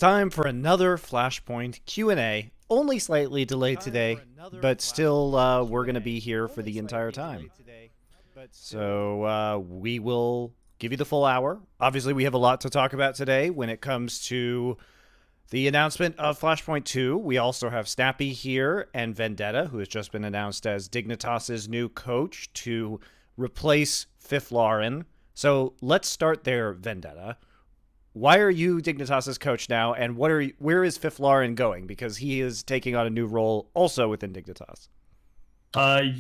time for another Flashpoint Q&A. Only slightly delayed today, but still we're going to be here for the entire time. So we will give you the full hour. Obviously, we have a lot to talk about today when it comes to the announcement of Flashpoint 2. We also have Snappi here and vENdetta, who has just been announced as Dignitas' new coach to replace fifflaren. So let's start there, vENdetta. Why are you Dignitas' coach now, and where is fifflaren going? Because he is taking on a new role also within Dignitas. I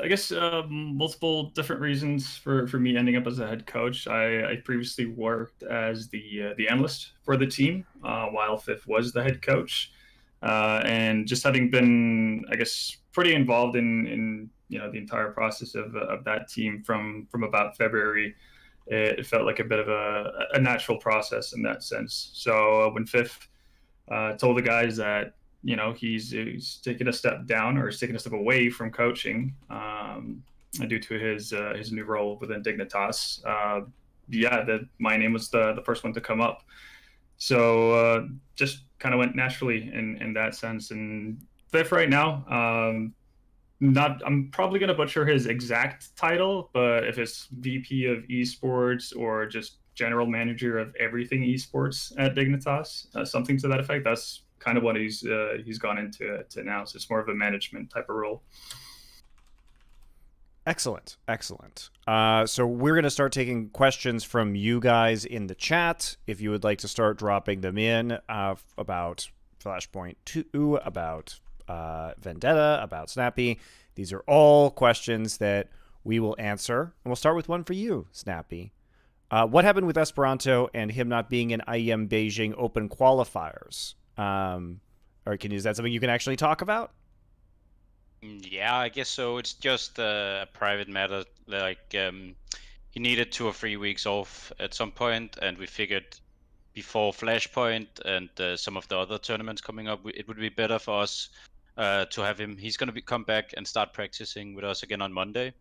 guess multiple different reasons for me ending up as a head coach. I previously worked as the analyst for the team while Fiff was the head coach, and just having been, I guess, pretty involved in the entire process of that team from about February. It felt like a bit of a natural process in that sense. So when Fiff told the guys that he's taking a step down, or he's taking a step away from coaching due to his new role within Dignitas, that my name was the first one to come up. So just kind of went naturally in that sense. And Fiff right now, I'm probably going to butcher his exact title, but if it's VP of esports or just general manager of everything esports at Dignitas, something to that effect, that's kind of what he's gone into now. So it's more of a management type of role. Excellent. So we're going to start taking questions from you guys in the chat. If you would like to start dropping them in about Flashpoint 2, about vENdetta, about Snappi. These are all questions that we will answer. And we'll start with one for you, Snappi. What happened with EspiranTo and him not being in IEM Beijing open qualifiers? Is that something you can actually talk about? Yeah, I guess so. It's just a private matter. He needed 2 or 3 weeks off at some point, and we figured before Flashpoint and some of the other tournaments coming up, it would be better for us to have him. He's going to come back and start practicing with us again on Monday.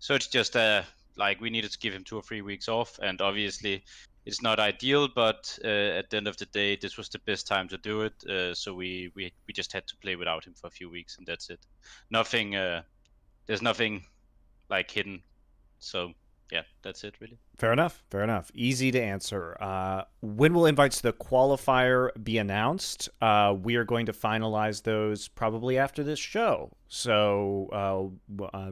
So it's just we needed to give him 2 or 3 weeks off, and obviously it's not ideal, but at the end of the day, this was the best time to do it. So we just had to play without him for a few weeks, and that's it. Nothing. There's nothing hidden. So yeah, that's it really. Fair enough. Easy to answer. When will invites to the qualifier be announced? We are going to finalize those probably after this show. So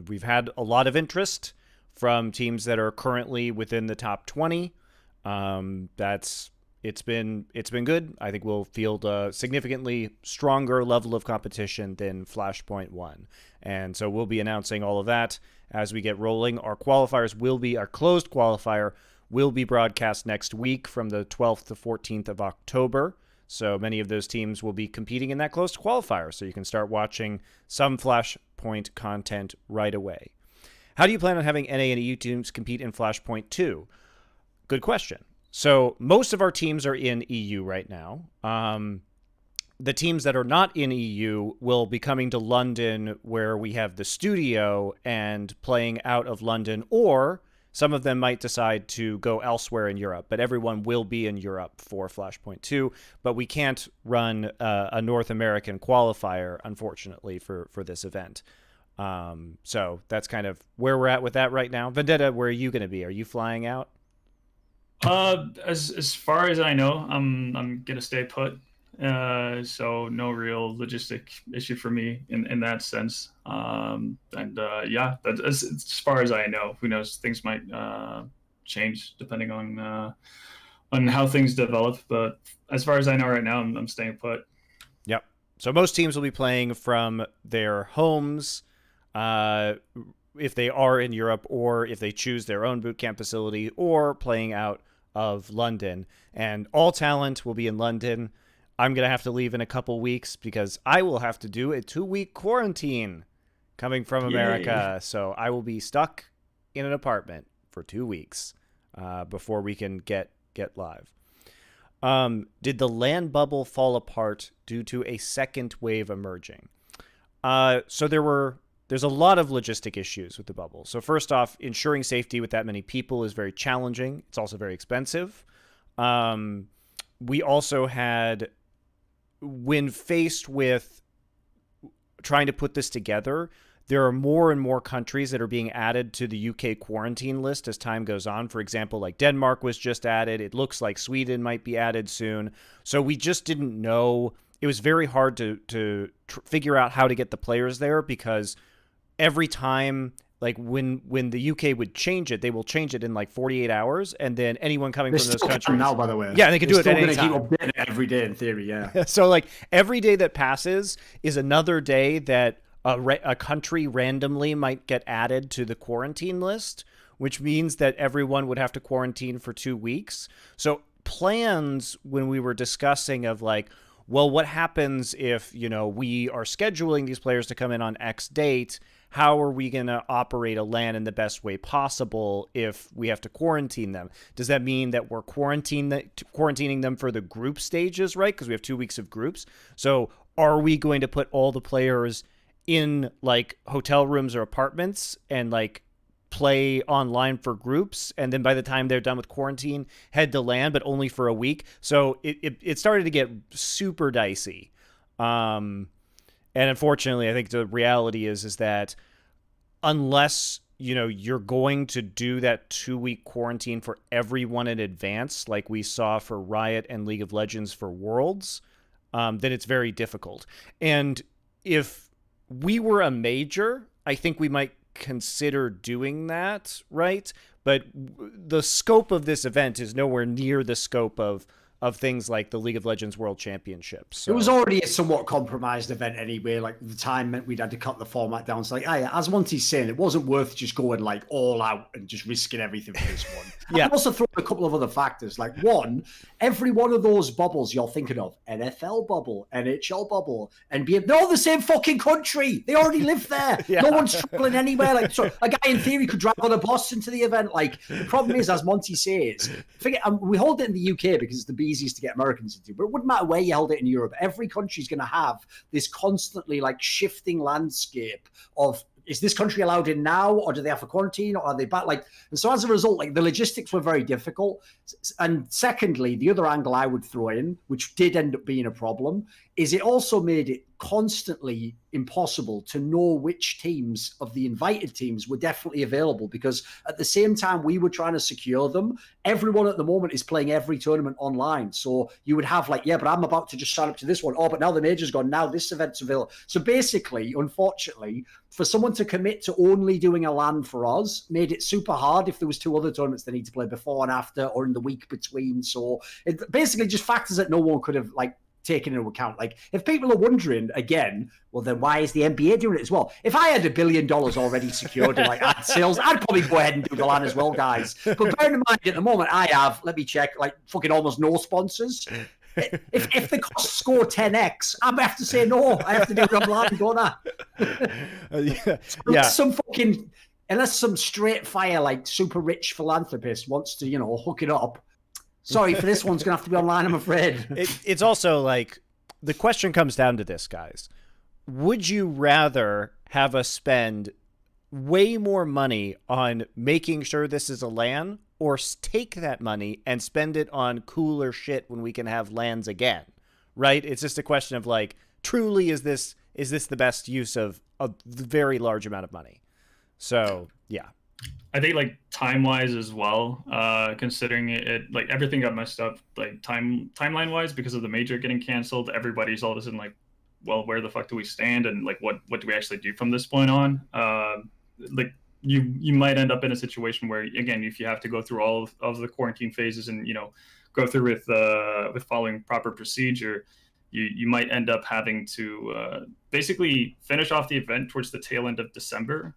we've had a lot of interest from teams that are currently within the top 20. It's been good. I think we'll field a significantly stronger level of competition than Flashpoint 1. And so we'll be announcing all of that as we get rolling. Our closed qualifier will be broadcast next week from the 12th to 14th of October. So many of those teams will be competing in that closed qualifier. So you can start watching some Flashpoint content right away. How do you plan on having NA and EU teams compete in Flashpoint 2? Good question. So most of our teams are in EU right now. The teams that are not in EU will be coming to London, where we have the studio, and playing out of London, or some of them might decide to go elsewhere in Europe, but everyone will be in Europe for Flashpoint 2. But we can't run a North American qualifier, unfortunately, for this event. So that's kind of where we're at with that right now. vENdetta, where are you going to be? Are you flying out? As far as I know, I'm gonna stay put. So no real logistic issue for me in that sense. That's as far as I know. Who knows? Things might change depending on how things develop. But as far as I know right now, I'm staying put. Yep. So most teams will be playing from their homes, if they are in Europe, or if they choose their own bootcamp facility, or playing out of London. And all talent will be in London. I'm going to have to leave in a couple weeks because I will have to do a 2-week quarantine coming from America. So I will be stuck in an apartment for 2 weeks before we can get live. Did the land bubble fall apart due to a second wave emerging? So there's a lot of logistic issues with the bubble. So first off, ensuring safety with that many people is very challenging. It's also very expensive. we also had, when faced with trying to put this together, there are more and more countries that are being added to the UK quarantine list as time goes on. For example, like Denmark was just added. It looks like Sweden might be added soon. So we just didn't know. It was very hard to figure out how to get the players there, because every time, like when the UK would change it, they will change it in like 48 hours, and then anyone coming from those countries now, by the way, yeah, they can do it at any time. Keep updating it every day in theory, yeah. So like every day that passes is another day that a country randomly might get added to the quarantine list, which means that everyone would have to quarantine for 2 weeks. So plans, when we were discussing of like, well, what happens if, you know, we are scheduling these players to come in on X date? How are we going to operate a LAN in the best way possible if we have to quarantine them? Does that mean that we're quarantining them for the group stages, right? Because we have 2 weeks of groups. So are we going to put all the players in like hotel rooms or apartments and like play online for groups, and then by the time they're done with quarantine, head to LAN, but only for a week? So it started to get super dicey. And unfortunately, I think the reality is that unless, you know, you're going to do that 2-week quarantine for everyone in advance, like we saw for Riot and League of Legends for Worlds, then it's very difficult. And if we were a major, I think we might consider doing that, right? But the scope of this event is nowhere near the scope of things like the League of Legends World Championships. So. It was already a somewhat compromised event anyway. Like the time meant we'd had to cut the format down. So like, as Monty's saying, it wasn't worth just going like all out and just risking everything for this one. Yeah. I'd also throw in a couple of other factors. Like one, every one of those bubbles you're thinking of, NFL bubble, NHL bubble, NBA, they're all the same fucking country. They already live there. Yeah. No one's traveling anywhere. Like, so a guy in theory could drive on a bus into the event. Like the problem is, as Monty says, we hold it in the UK because it's the easiest to get Americans into, but it wouldn't matter where you held it in Europe. Every country is going to have this constantly like shifting landscape of, is this country allowed in now, or do they have a quarantine, or are they back? Like, and so as a result, like the logistics were very difficult. And secondly, the other angle I would throw in, which did end up being a problem, is it also made it constantly impossible to know which teams of the invited teams were definitely available, because at the same time we were trying to secure them, everyone at the moment is playing every tournament online. So you would have like, yeah, but I'm about to just sign up to this one. Oh, but now the major's gone. Now this event's available. So basically, unfortunately, for someone to commit to only doing a LAN for us made it super hard if there was 2 other tournaments they need to play before and after or in the week between. So it basically just factors that no one could have like taken into account. Like if people are wondering again, well then why is the NBA doing it as well? If I had $1 billion already secured in like ad sales, I'd probably go ahead and do the LAN as well, guys. But bear in mind, at the moment I have, let me check, like fucking almost no sponsors. If the costs score 10x, I have to say no. I have to do it online, don't I? Yeah. Unless some straight fire like super rich philanthropist wants to, you know, hook it up. Sorry, for this one's gonna have to be online, I'm afraid. It's also like, the question comes down to this, guys. Would you rather have us spend way more money on making sure this is a LAN, or take that money and spend it on cooler shit when we can have LANs again, right? It's just a question of like, truly, is this the best use of a very large amount of money? So yeah, I think like time wise as well, considering it like everything got messed up like timeline wise because of the major getting canceled. Everybody's all of a sudden like, well, where the fuck do we stand, and like what do we actually do from this point on? Like you might end up in a situation where, again, if you have to go through all of the quarantine phases and, you know, go through with following proper procedure, you might end up having to basically finish off the event towards the tail end of December,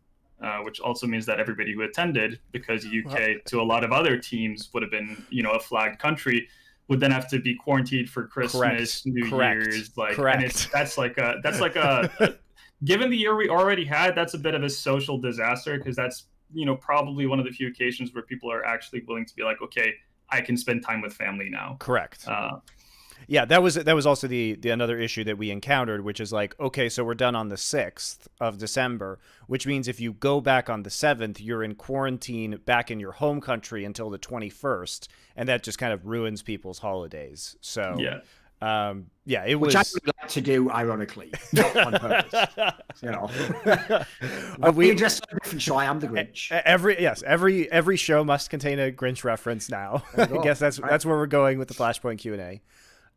which also means that everybody who attended, because UK to a lot of other teams would have been, you know, a flagged country, would then have to be quarantined for Christmas, New Year's, like, and that's like a given the year we already had, that's a bit of a social disaster, because that's, you know, probably one of the few occasions where people are actually willing to be like, okay, I can spend time with family now. Correct. Yeah, that was also the another issue that we encountered, which is like, okay, so we're done on the 6th of December, which means if you go back on the 7th, you're in quarantine back in your home country until the 21st, and that just kind of ruins people's holidays. So it Which was. I would like to do, ironically, not on purpose. You know, we address a different show. I am the Grinch. Every show must contain a Grinch reference now. I guess that's where we're going with the Flashpoint Q&A.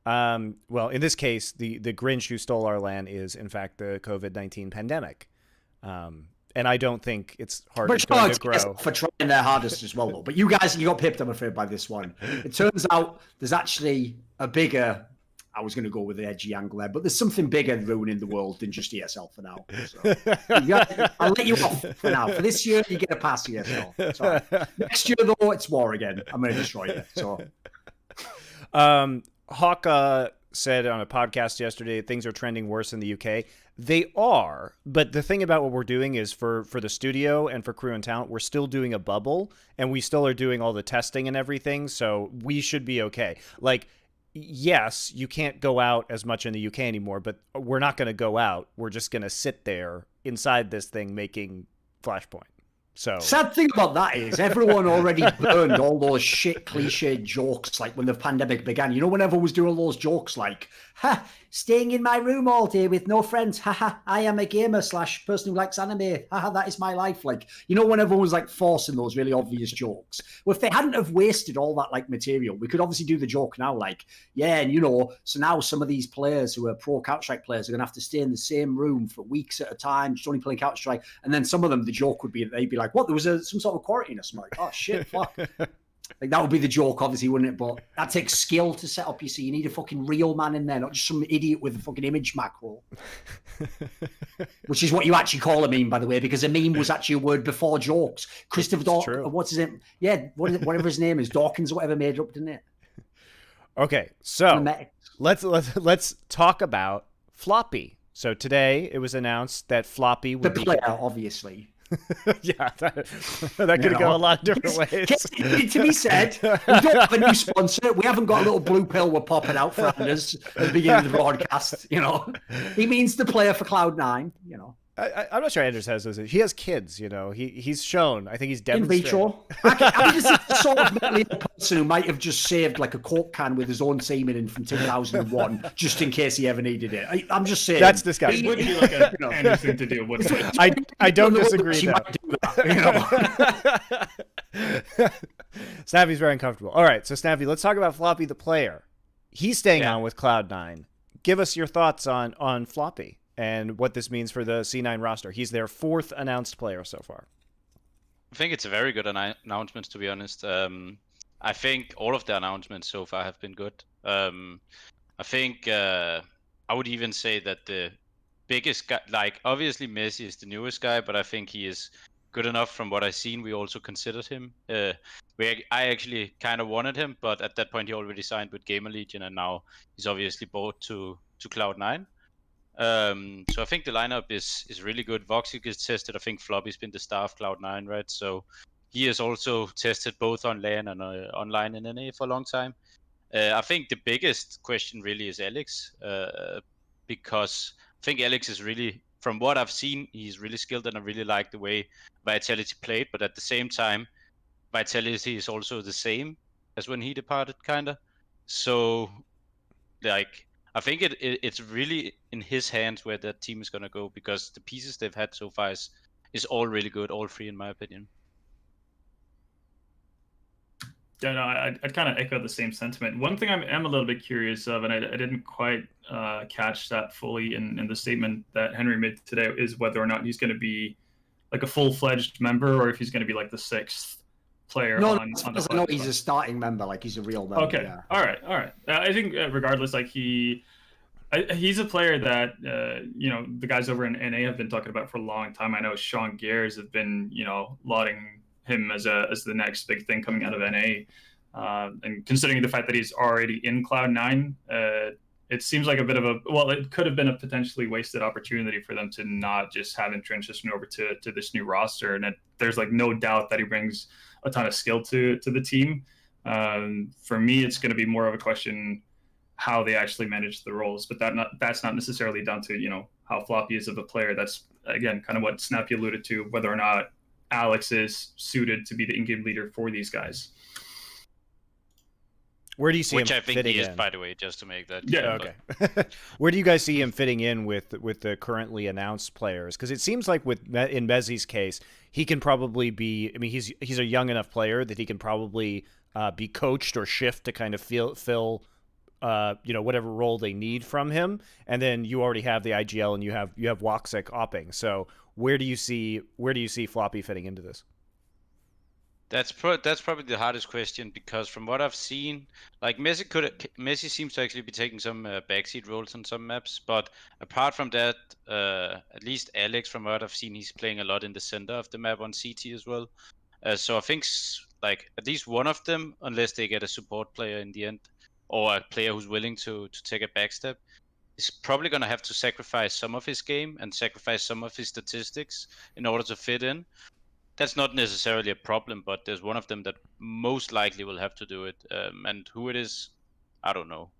Well, in this case, the Grinch who stole our land is, in fact, the COVID-19 pandemic. And I don't think it's hard to grow. For trying their hardest as well, though. But you guys, you got pipped, I'm afraid, by this one. It turns out there's actually a bigger... I was going to go with the edgy angle there, but there's something bigger ruining the world than just ESL for now. So, I'll let you off for now. For this year, you get a pass, ESL. Sorry. Next year, though, it's war again. I'm going to destroy you. So, Hawk said on a podcast yesterday things are trending worse in the UK. They are, but the thing about what we're doing is for the studio and for crew and talent, we're still doing a bubble, and we still are doing all the testing and everything, so we should be okay. Like, yes, you can't go out as much in the UK anymore, but we're not going to go out. We're just going to sit there inside this thing making Flashpoint. So sad thing about that is everyone already burned all those shit cliched jokes like when the pandemic began. You know, when everyone was doing all those jokes like, ha, staying in my room all day with no friends. Haha, I am a gamer / person who likes anime. Haha, that is my life. Like, you know, when everyone was like forcing those really obvious jokes. Well, if they hadn't have wasted all that like material, we could obviously do the joke now like, yeah, and you know, so now some of these players who are pro Counter-Strike players are going to have to stay in the same room for weeks at a time, just only playing Counter-Strike. And then some of them, the joke would be, they'd be like, what, there was some sort of quarantine or something? Like, oh shit, fuck. Like, that would be the joke, obviously, wouldn't it? But that takes skill to set up, you see. You need a fucking real man in there, not just some idiot with a fucking image macro. Which is what you actually call a meme, by the way, because a meme was actually a word before jokes. Christopher Dawkins, what's his name? Yeah, whatever his name is, Dawkins or whatever, made it up, didn't it? Okay, so let's talk about Floppy. So today it was annount that Floppy would be... The player, obviously. Yeah, that could go a lot of different ways. To be said, we don't have a new sponsor. We haven't got a little blue pill we're popping out for Anders at the beginning of the broadcast. You know, he means the player for Cloud9. You know, I'm not sure Anders has those. He has kids. You know, he's shown. I think he's demonstrated. In vitro. I'm just the sort of mentally ill person who might have just saved like a Coke can with his own semen in from 2001, just in case he ever needed it. I'm just saying. That's disgusting. It would be like a Anders thing to do. Wouldn't it? I don't disagree. Though. Might do that, you know? Snappi's very uncomfortable. All right, so Snappi, let's talk about Floppy the player. He's staying on with Cloud9. Give us your thoughts on Floppy and what this means for the C9 roster. He's their 4th announced player so far. I think it's a very good announcement, to be honest. I think all of the announcements so far have been good. I think I would even say that the biggest guy, like obviously Messi is the newest guy, but I think he is good enough from what I've seen. We also considered him. I actually kind of wanted him, but at that point he already signed with Gamer Legion, and now he's obviously bought to Cloud9. So I think the lineup is really good. Voxy gets tested. I think Floppy's been the star of Cloud9, right? So he has also tested both on LAN and online in NA for a long time. I think the biggest question really is Alex, because I think Alex is really, from what I've seen, he's really skilled, and I really like the way Vitality played. But at the same time, Vitality is also the same as when he departed, kind of. So, like, I think it's really in his hands where that team is going to go, because the pieces they've had so far is all really good, all three in my opinion. Yeah, no, I'd kind of echo the same sentiment. One thing I'm a little bit curious of, and I didn't quite catch that fully in the statement that Henry made today, is whether or not he's going to be like a full-fledged member, or if he's going to be like the 6th player. No, on the no, he's a starting member, like he's a real member. Okay, yeah. All right. I think regardless, like he's a player that you know, the guys over in NA have been talking about for a long time. I know Sean Gears have been, you know, lauding him as the next big thing coming out of NA, and considering the fact that he's already in Cloud9, it seems like a bit of it could have been a potentially wasted opportunity for them to not just have him transition over to this new roster. And there's like no doubt that he brings a ton of skill to the team. For me, it's going to be more of a question how they actually manage the roles. But that's not necessarily down to, you know, how Floppy is of a player. That's, again, kind of what Snappi alluded to, whether or not Alex is suited to be the in-game leader for these guys. Where do you see Which him I think fitting he is, in? by the way, just to make that Yeah, clear. Okay. Where do you guys see him fitting in with the currently announced players? Because it seems like in Mezzi's case, he can probably be. I mean, he's a young enough player that he can probably be coached or shift to kind of fill you know, whatever role they need from him. And then you already have the IGL and you have Woxic opping. So where do you see Floppy fitting into this? That's probably the hardest question, because from what I've seen, like Messi seems to actually be taking some backseat roles on some maps, but apart from that, at least Alex, from what I've seen, he's playing a lot in the center of the map on CT as well. So I think like at least one of them, unless they get a support player in the end, or a player who's willing to take a backstep, is probably going to have to sacrifice some of his game and sacrifice some of his statistics in order to fit in. That's not necessarily a problem, but there's one of them that most likely will have to do it. And who it is, I don't know.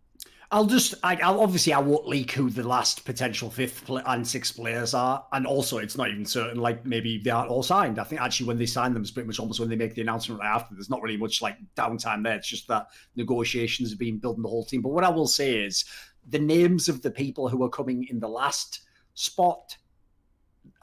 I'll obviously I won't leak who the last potential fifth and sixth players are, and also it's not even certain. Like maybe they aren't all signed. I think actually when they sign them, it's pretty much almost when they make the announcement right after. There's not really much like downtime there. It's just that negotiations have been building the whole team. But what I will say is the names of the people who are coming in the last spot.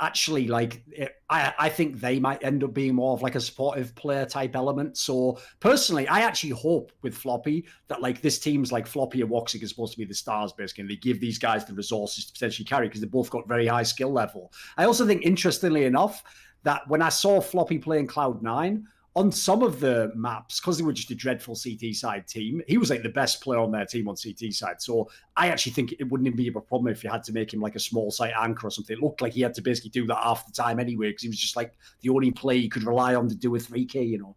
Actually, like I think they might end up being more of like a supportive player type element. So personally, I actually hope with Floppy that like this team's like Floppy and Woxic is supposed to be the stars basically, and they give these guys the resources to potentially carry because they both got very high skill level. I also think, interestingly enough, that when I saw Floppy playing Cloud9, on some of the maps, because they were just a dreadful CT side team, he was like the best player on their team on CT side. So I actually think it wouldn't even be a problem if you had to make him like a small site anchor or something. It looked like he had to basically do that half the time anyway, because he was just like the only player you could rely on to do a 3K, you know.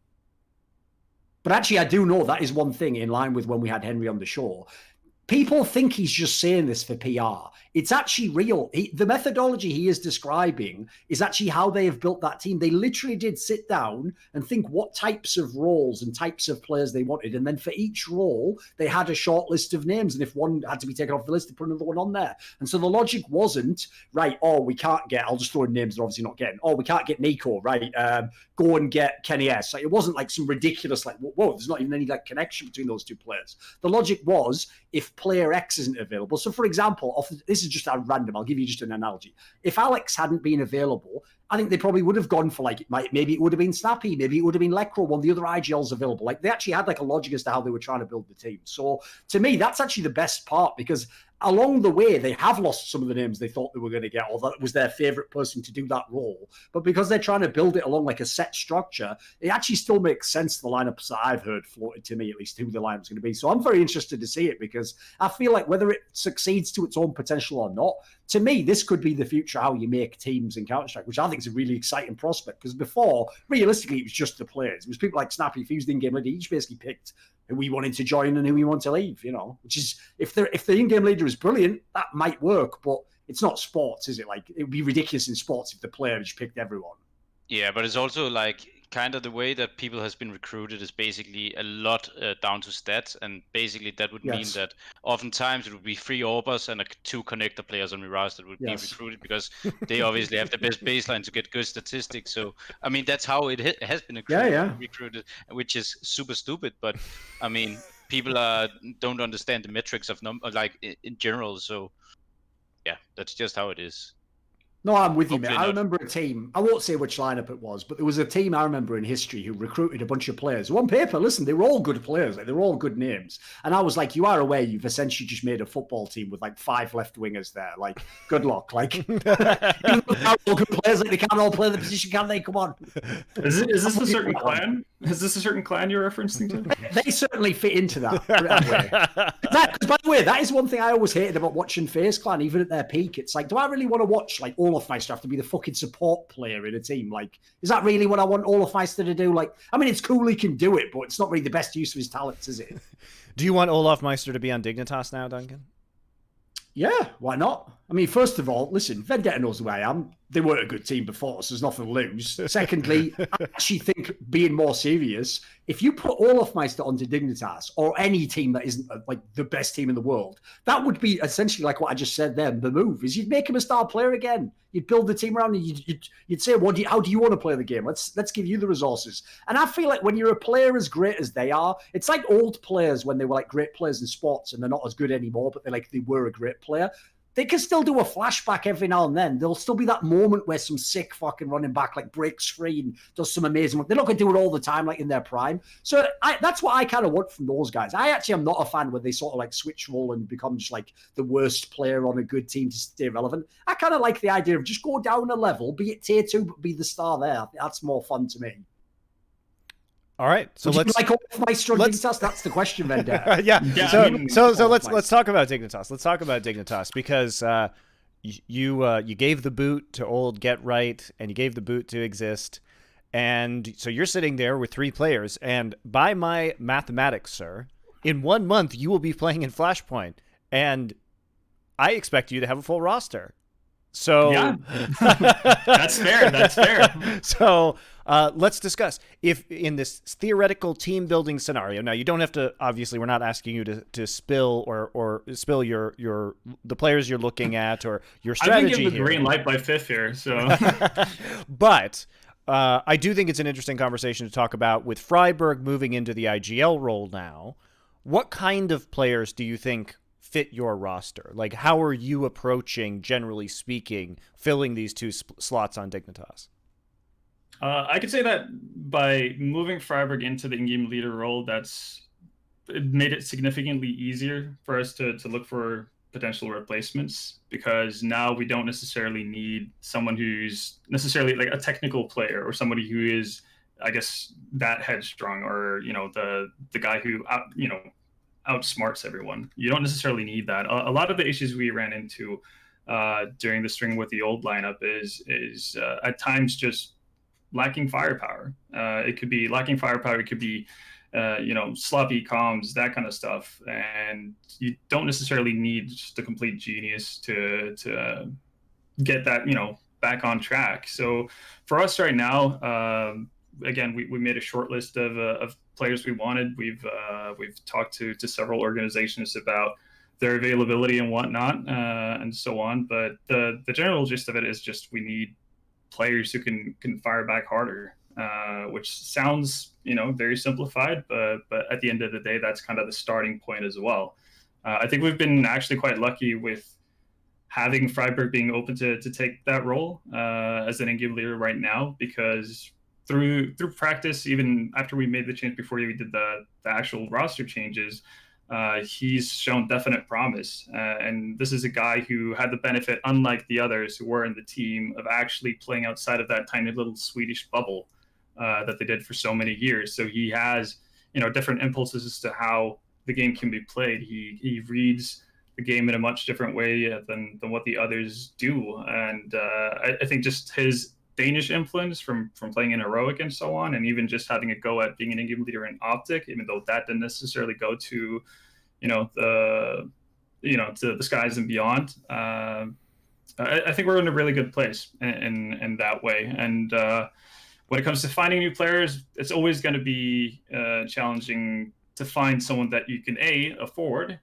But actually, I do know that is one thing in line with when we had Henry on the show. People think he's just saying this for PR. It's actually real. The methodology he is describing is actually how they have built that team. They literally did sit down and think what types of roles and types of players they wanted. And then for each role, they had a short list of names. And if one had to be taken off the list, they put another one on there. And so the logic wasn't, right, oh, we can't get, I'll just throw in names they're obviously not getting. Oh, we can't get Nico, right? Go and get Kenny S. Like, it wasn't like some ridiculous, like, whoa, there's not even any like connection between those two players. The logic was, if player X isn't available. So, for example, this is just a random, I'll give you just an analogy. If Alex hadn't been available, I think they probably would have gone for like, maybe it would have been Snappi, maybe it would have been Lecro, one of the other IGLs available. Like, they actually had like a logic as to how they were trying to build the team. So, to me, that's actually the best part, because along the way, they have lost some of the names they thought they were going to get, or that was their favorite person to do that role. But because they're trying to build it along like a set structure, it actually still makes sense, the lineups that I've heard floated to me, at least, who the lineup's going to be. So I'm very interested to see it, because I feel like whether it succeeds to its own potential or not, to me, this could be the future how you make teams in Counter-Strike, which I think is a really exciting prospect. Because before, realistically, it was just the players. It was people like Snappi, if he was the in-game leader, he just basically picked who we wanted to join and who we want to leave, you know, which is, if the in-game leader is brilliant, that might work, but it's not sports, is it? Like, it would be ridiculous in sports if the player just picked everyone. Yeah, but it's also like kind of the way that people has been recruited is basically a lot down to stats, and basically that would mean that oftentimes it would be 3 Orbers and 2 connector players on Mirage that would be recruited, because they obviously have the best baseline to get good statistics. So I mean, that's how it has been recruited, which is super stupid. But I mean, people don't understand the metrics of like in general. So yeah, that's just how it is. No, I'm with you, mate. I remember a team, I won't say which lineup it was, but there was a team I remember in history who recruited a bunch of players who on paper, listen, they were all good players. Like, they were all good names. And I was like, you are aware you've essentially just made a football team with like 5 left wingers there. Like, good luck. Like, even though they're all good players, like, they can't all play the position, can they? Come on. Is this a certain clan? Is this a certain clan you're referencing to? They certainly fit into that. By the way, that is one thing I always hated about watching FaZe Clan, even at their peak. It's like, do I really want to watch like Olafmeister have to be the fucking support player in a team? Like, is that really what I want Olafmeister to do? Like, I mean, it's cool he can do it, but it's not really the best use of his talents, is it? Do you want Olafmeister to be on Dignitas now, Duncan? Yeah, why not? I mean, first of all, listen, vENdetta knows who I am. they weren't a good team before, so there's nothing to lose. Secondly, I actually think, being more serious, if you put Olafmeister onto Dignitas or any team that isn't like the best team in the world, that would be essentially like what I just said then. The move is you'd make him a star player again. You'd build the team around him. You'd say, how do you want to play the game? Let's give you the resources. And I feel like when you're a player as great as they are, it's like old players when they were like great players in sports and they're not as good anymore, but they were a great player. They can still do a flashback every now and then. There'll still be that moment where some sick fucking running back like breaks free and does some amazing work. They're not going to do it all the time like in their prime. So that's what I kind of want from those guys. I actually am not a fan where they sort of like switch role and become just like the worst player on a good team to stay relevant. I kind of like the idea of just go down a level, be it tier 2, but be the star there. That's more fun to me. All right, so let's like Dignitas. That's the question, vENdetta. yeah. So let's talk about Dignitas. Let's talk about Dignitas because you gave the boot to old Get Right and you gave the boot to Exist, and so you're sitting there with 3 players. And by my mathematics, sir, in 1 month you will be playing in Flashpoint, and I expect you to have a full roster. So yeah, that's fair. That's fair. So let's discuss if in this theoretical team building scenario. Now you don't have to. Obviously, we're not asking you to spill or spill the players you're looking at or your strategy. I've been given the green light by Fiff here. So, but I do think it's an interesting conversation to talk about with Freiburg moving into the IGL role now. What kind of players do you think fit your roster? Like, how are you approaching, generally speaking, filling these 2 slots on Dignitas? I could say that by moving Freiburg into the in-game leader role, it made it significantly easier for us to look for potential replacements, because now we don't necessarily need someone who's necessarily like a technical player or somebody who is, I guess, that headstrong, or the guy who outsmarts everyone. You don't necessarily need that. A lot of the issues we ran into during the string with the old lineup is at times just lacking firepower. It could be lacking firepower. It could be sloppy comms, that kind of stuff. And you don't necessarily need just a complete genius to get that back on track. So for us right now, again, we made a short list of players we wanted. We've talked to several organizations about their availability and whatnot, and so on. But the general gist of it is just we need players who can fire back harder, which sounds very simplified, but at the end of the day, that's kind of the starting point as well. I think we've been actually quite lucky with having Freiburg being open to take that role as an in-game leader right now, because through practice, even after we made the change before we did the actual roster changes, he's shown definite promise. And this is a guy who had the benefit, unlike the others who were in the team, of actually playing outside of that tiny little Swedish bubble that they did for so many years. So he has, different impulses as to how the game can be played. He reads the game in a much different way than what the others do. And I think just his Danish influence from playing in Heroic and so on, and even just having a go at being an in-game leader in Optic, even though that didn't necessarily go to, to the skies and beyond. I think we're in a really good place in that way. And when it comes to finding new players, it's always going to be challenging to find someone that you can afford,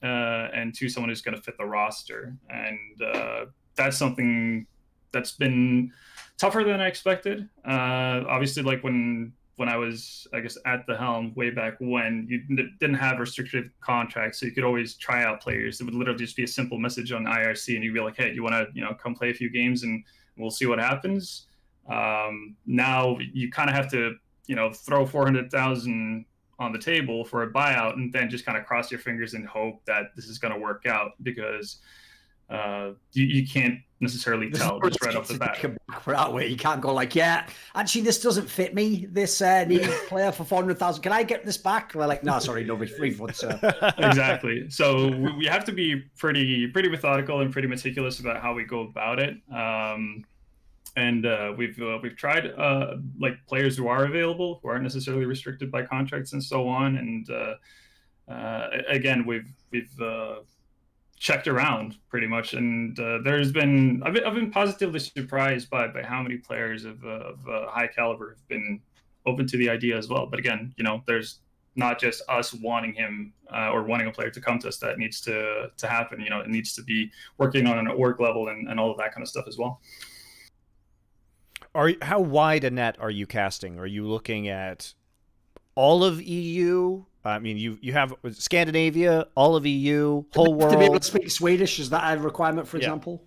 and 2, someone who's going to fit the roster. And that's something that's been tougher than I expected. Obviously, like when I was, I guess, at the helm way back when, you didn't have restricted contracts, so you could always try out players. It would literally just be a simple message on IRC, and you'd be like, "Hey, do you want to, come play a few games, and we'll see what happens." Now you kind of have to, throw 400,000 on the table for a buyout, and then just kind of cross your fingers and hope that this is going to work out, because you can't necessarily tell just right off the bat. For that way, you can't go like, yeah, actually, this doesn't fit me. This need player for 400,000. Can I get this back? And they're like, no, sorry, no refund, sir. Exactly. So we have to be pretty methodical and pretty meticulous about how we go about it. And we've tried like players who are available, who aren't necessarily restricted by contracts and so on. And again, we've checked around pretty much, and I've been positively surprised by how many players of high caliber have been open to the idea as well. But again, there's not just us wanting him or wanting a player to come to us that needs to happen. It needs to be working on an org level and all of that kind of stuff as well. How wide a net are you casting? Are you looking at all of EU? I mean, you have Scandinavia, all of EU, whole world. To be able to speak Swedish, is that a requirement, for example?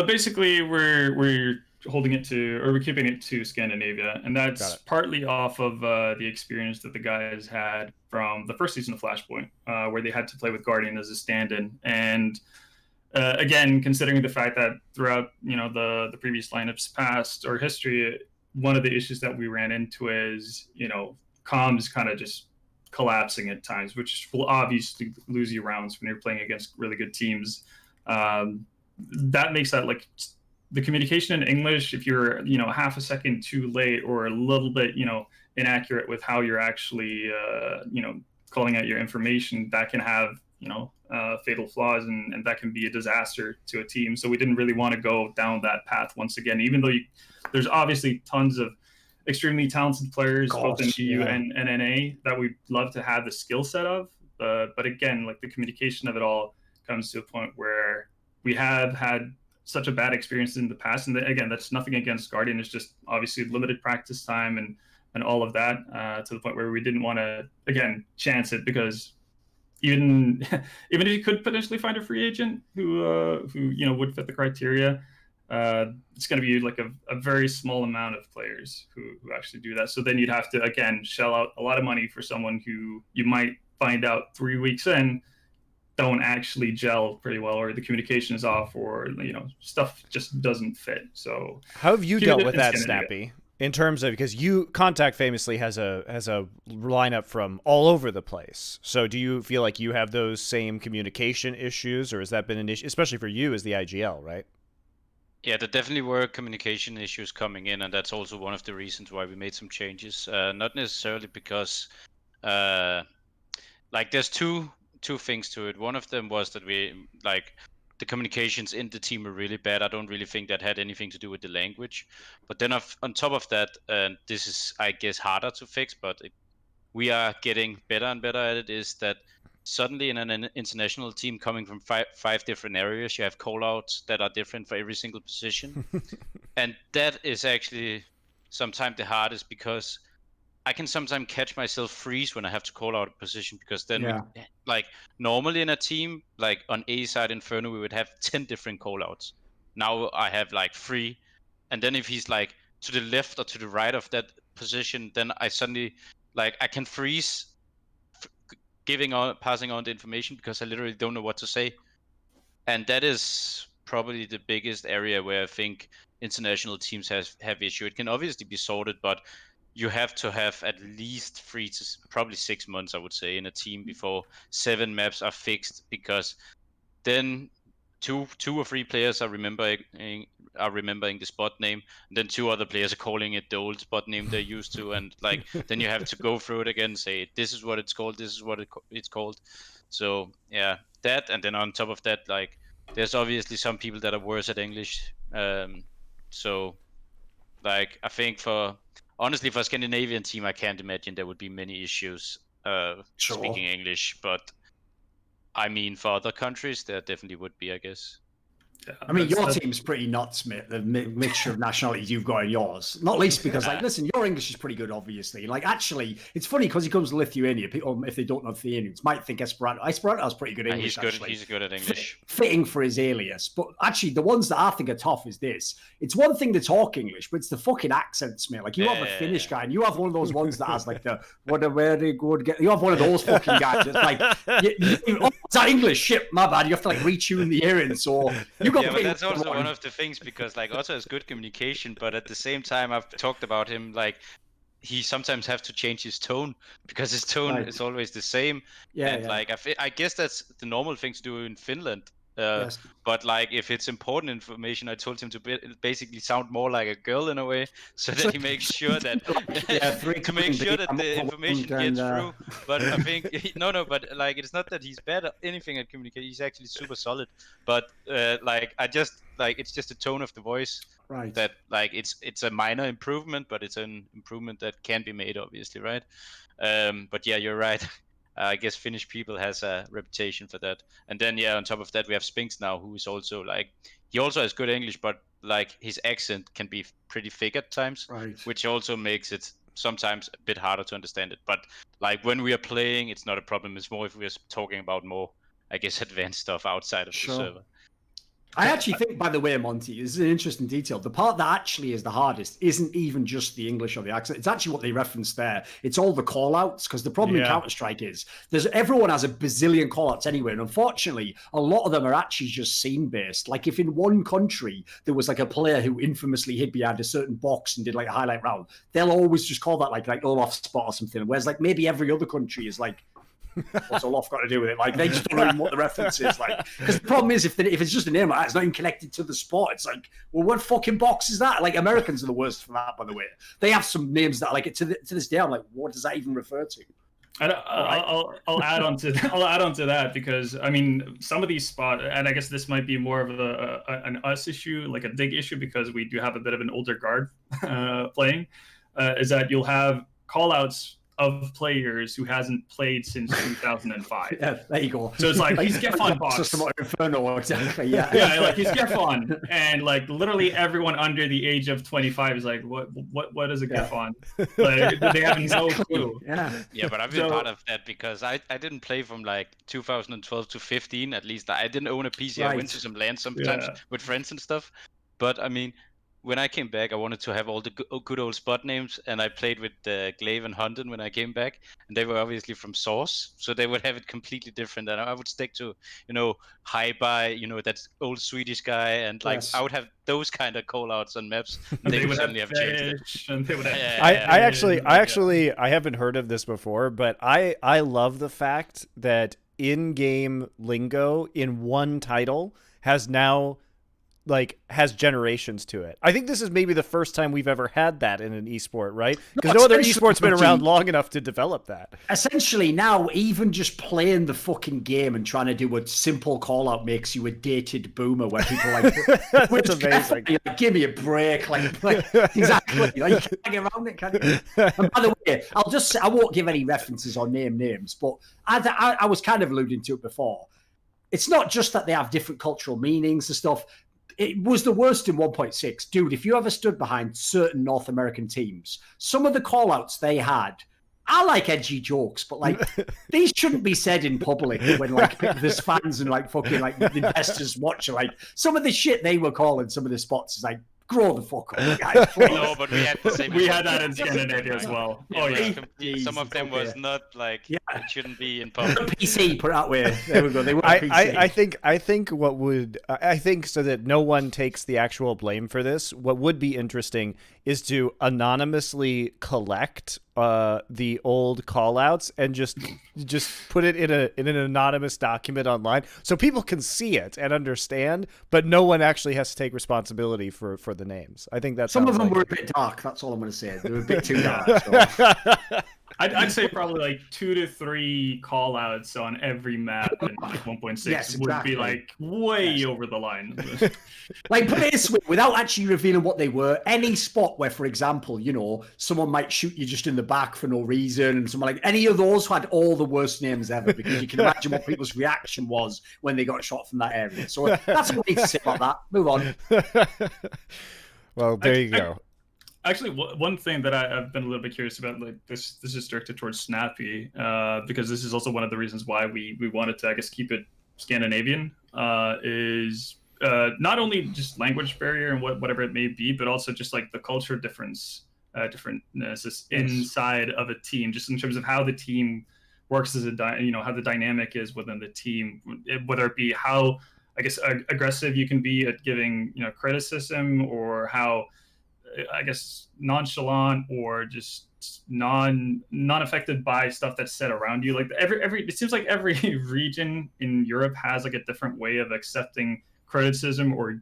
Basically, we're holding it to, or we're keeping it to Scandinavia, and that's partly off of the experience that the guys had from the first season of Flashpoint, where they had to play with Guardian as a stand-in. And again, considering the fact that throughout the previous lineups past or history, one of the issues that we ran into is comms kind of just collapsing at times, which will obviously lose you rounds when you're playing against really good teams. That makes that like the communication in English, if you're half a second too late or a little bit inaccurate with how you're actually calling out your information, that can have fatal flaws, and that can be a disaster to a team. So we didn't really want to go down that path once again, even though there's obviously tons of extremely talented players both in EU and NA that we'd love to have the skill set of, but again, like the communication of it all comes to a point where we have had such a bad experience in the past, and again, that's nothing against Guardian. It's just obviously limited practice time and all of that, to the point where we didn't want to again chance it, because even if you could potentially find a free agent who would fit the criteria, it's going to be like a very small amount of players who actually do that. So then you'd have to, again, shell out a lot of money for someone who you might find out 3 weeks in don't actually gel pretty well, or the communication is off, or stuff just doesn't fit. So how have you dealt with that, Snappi? In terms of, because Contact famously has a lineup from all over the place. So do you feel like you have those same communication issues, or has that been an issue, especially for you as the IGL, right? Yeah, there definitely were communication issues coming in, and that's also one of the reasons why we made some changes. Not necessarily because, there's two things to it. One of them was that the communications in the team are really bad. I don't really think that had anything to do with the language. But then on top of that, and this is, I guess, harder to fix, but we are getting better and better at it, is that suddenly in an international team coming from five different areas, you have callouts that are different for every single position. And that is actually sometimes the hardest, because I can sometimes catch myself freeze when I have to call out a position, because then normally in a team, like on A side Inferno, we would have 10 different callouts. Now I have 3. And then if he's to the left or to the right of that position, then I suddenly I can freeze passing on the information, because I literally don't know what to say. And that is probably the biggest area where I think international teams have issue. It can obviously be sorted, but you have to have at least 3 to probably 6 months, I would say, in a team before 7 maps are fixed, because then two or 3 players are remembering the spot name, and then 2 other players are calling it the old spot name they're used to, and then you have to go through it again and say, this is what it's called, this is what it's called. So yeah, that, and then on top of that, there's obviously some people that are worse at English. So I think honestly, for a Scandinavian team, I can't imagine there would be many issues speaking English, but I mean, for other countries, there definitely would be, I guess. Yeah, I mean, your team's pretty nuts, mate. The mixture of nationalities you've got in yours. Not least because, listen, your English is pretty good, obviously. Actually, it's funny because he comes to Lithuania. People, if they don't know Lithuanians, might think Esperanto. Esperanto has pretty good English, He's good at English. Fitting for his alias. But actually, the ones that I think are tough is this. It's one thing to talk English, but it's the fucking accents, mate. You have a Finnish guy, and you have one of those ones that has, you have one of those fucking guys that's is that English? Shit, my bad. You have to, retune the hearing, so... Yeah, but that's also one of the things, because Otto has good communication, but at the same time, I've talked about him, he sometimes have to change his tone, because his tone is always the same. Yeah, and I guess that's the normal thing to do in Finland. Yes. But like, if it's important information, I told him to basically sound more like a girl in a way, so that he makes sure that to make sure that the information gets through. But I think but like, it's not that he's bad at anything at communication. He's actually super solid. But like, I just like, it's just the tone of the voice. Right. That like, it's a minor improvement, but it's an improvement that can be made, obviously, right? But yeah, you're right. I guess Finnish people has a reputation for that. And then on top of that, we have Spinks now, who is also like, he also has good English, but like, his accent can be pretty thick at times, Right. which also makes it sometimes a bit harder to understand it. But like, when we are playing, it's not a problem. It's more if we're talking about more, I guess, advanced stuff outside of the server. I actually think, by the way, Monty, this is an interesting detail. The part that actually is the hardest isn't even just the English or the accent. It's actually what they reference there. It's all the call-outs, because the problem in Counter-Strike is everyone has a bazillion call-outs anyway, and unfortunately, a lot of them are actually just scene-based. Like, if in one country there was like a player who infamously hid behind a certain box and did like a highlight round, they'll always just call that like Olaf spot or something. Whereas like maybe every other country is like, what's Olaf got to do with it? Like, they just don't know what the reference is. Like, because the problem is, if it's just a name like that, it's not even connected to the sport. It's like, well, what fucking box is that? Like, Americans are the worst for that, by the way. They have some names that, like, to this day, I'm like, what does that even refer to? And I'll add on to that, because I mean, some of these spots, and I guess this might be more of an us issue, like a Dig issue, because we do have a bit of an older guard playing, is that you'll have call-outs of players who hasn't played since 2005. Yeah, there you go. So it's like, he's Gefon box. System of Inferno, exactly. Yeah. Yeah, like he's Gefon, and like literally everyone under the age of 25 is like, what is a Gefon? Like, they have no clue. Yeah, but I've been part of that, because I didn't play from like 2012 to 15. At least I didn't own a PC. I went to some LAN sometimes with friends and stuff. But I mean, when I came back, I wanted to have all the good old spot names, and I played with Glaive and Hunden when I came back, and they were obviously from Source, so they would have it completely different, and I would stick to, High By, that old Swedish guy, and like, I would have those kind of call-outs on maps, and they would suddenly have changed it. And they would have I haven't heard of this before, but I love the fact that in-game lingo in one title has generations to it. I think this is maybe the first time we've ever had that in an esport, right? Because no other esport's been around long enough to develop that. Essentially, now, even just playing the fucking game and trying to do a simple call-out makes you a dated boomer, where people are like, that's amazing. Like, give me a break. Like exactly. Like, you can't get around it, can you? And by the way, I won't give any references or names, but I was kind of alluding to it before. It's not just that they have different cultural meanings and stuff. It was the worst in 1.6. Dude, if you ever stood behind certain North American teams, some of the call-outs they had, I like edgy jokes, but like, these shouldn't be said in public when like there's fans and like fucking like investors watching. Like, some of the shit they were calling some of the spots is like, grow the fuck up, guys. No, but we had the same. We had that in Scandinavia as well. Some of them was not like, it shouldn't be in public. PC, put it that way. There we go. They were PC. I think so that no one takes the actual blame for this. What would be interesting is to anonymously collect the old callouts and just put it in an anonymous document online, so people can see it and understand, but no one actually has to take responsibility for the names. I think that's some of them were a bit dark. That's all I'm going to say. They were a bit too dark. So. I'd say probably like 2 to 3 call outs on every map in like 1.6 would be like way over the line. Like, put it this way, without actually revealing what they were, any spot where, for example, someone might shoot you just in the back for no reason, and someone like any of those had all the worst names ever, because you can imagine what people's reaction was when they got shot from that area. So that's what we need to say about that. Move on. Well, there you go. Actually, one thing that I've been a little bit curious about, like this is directed towards Snappi, because this is also one of the reasons why we wanted to, I guess, keep it Scandinavian, is not only just language barrier and whatever it may be, but also just like the culture difference, differentness inside of a team, just in terms of how the team works as how the dynamic is within the team, whether it be how, I guess, aggressive you can be at giving criticism, or how I guess, nonchalant or just non affected by stuff that's said around you. Like every it seems like every region in Europe has like a different way of accepting criticism or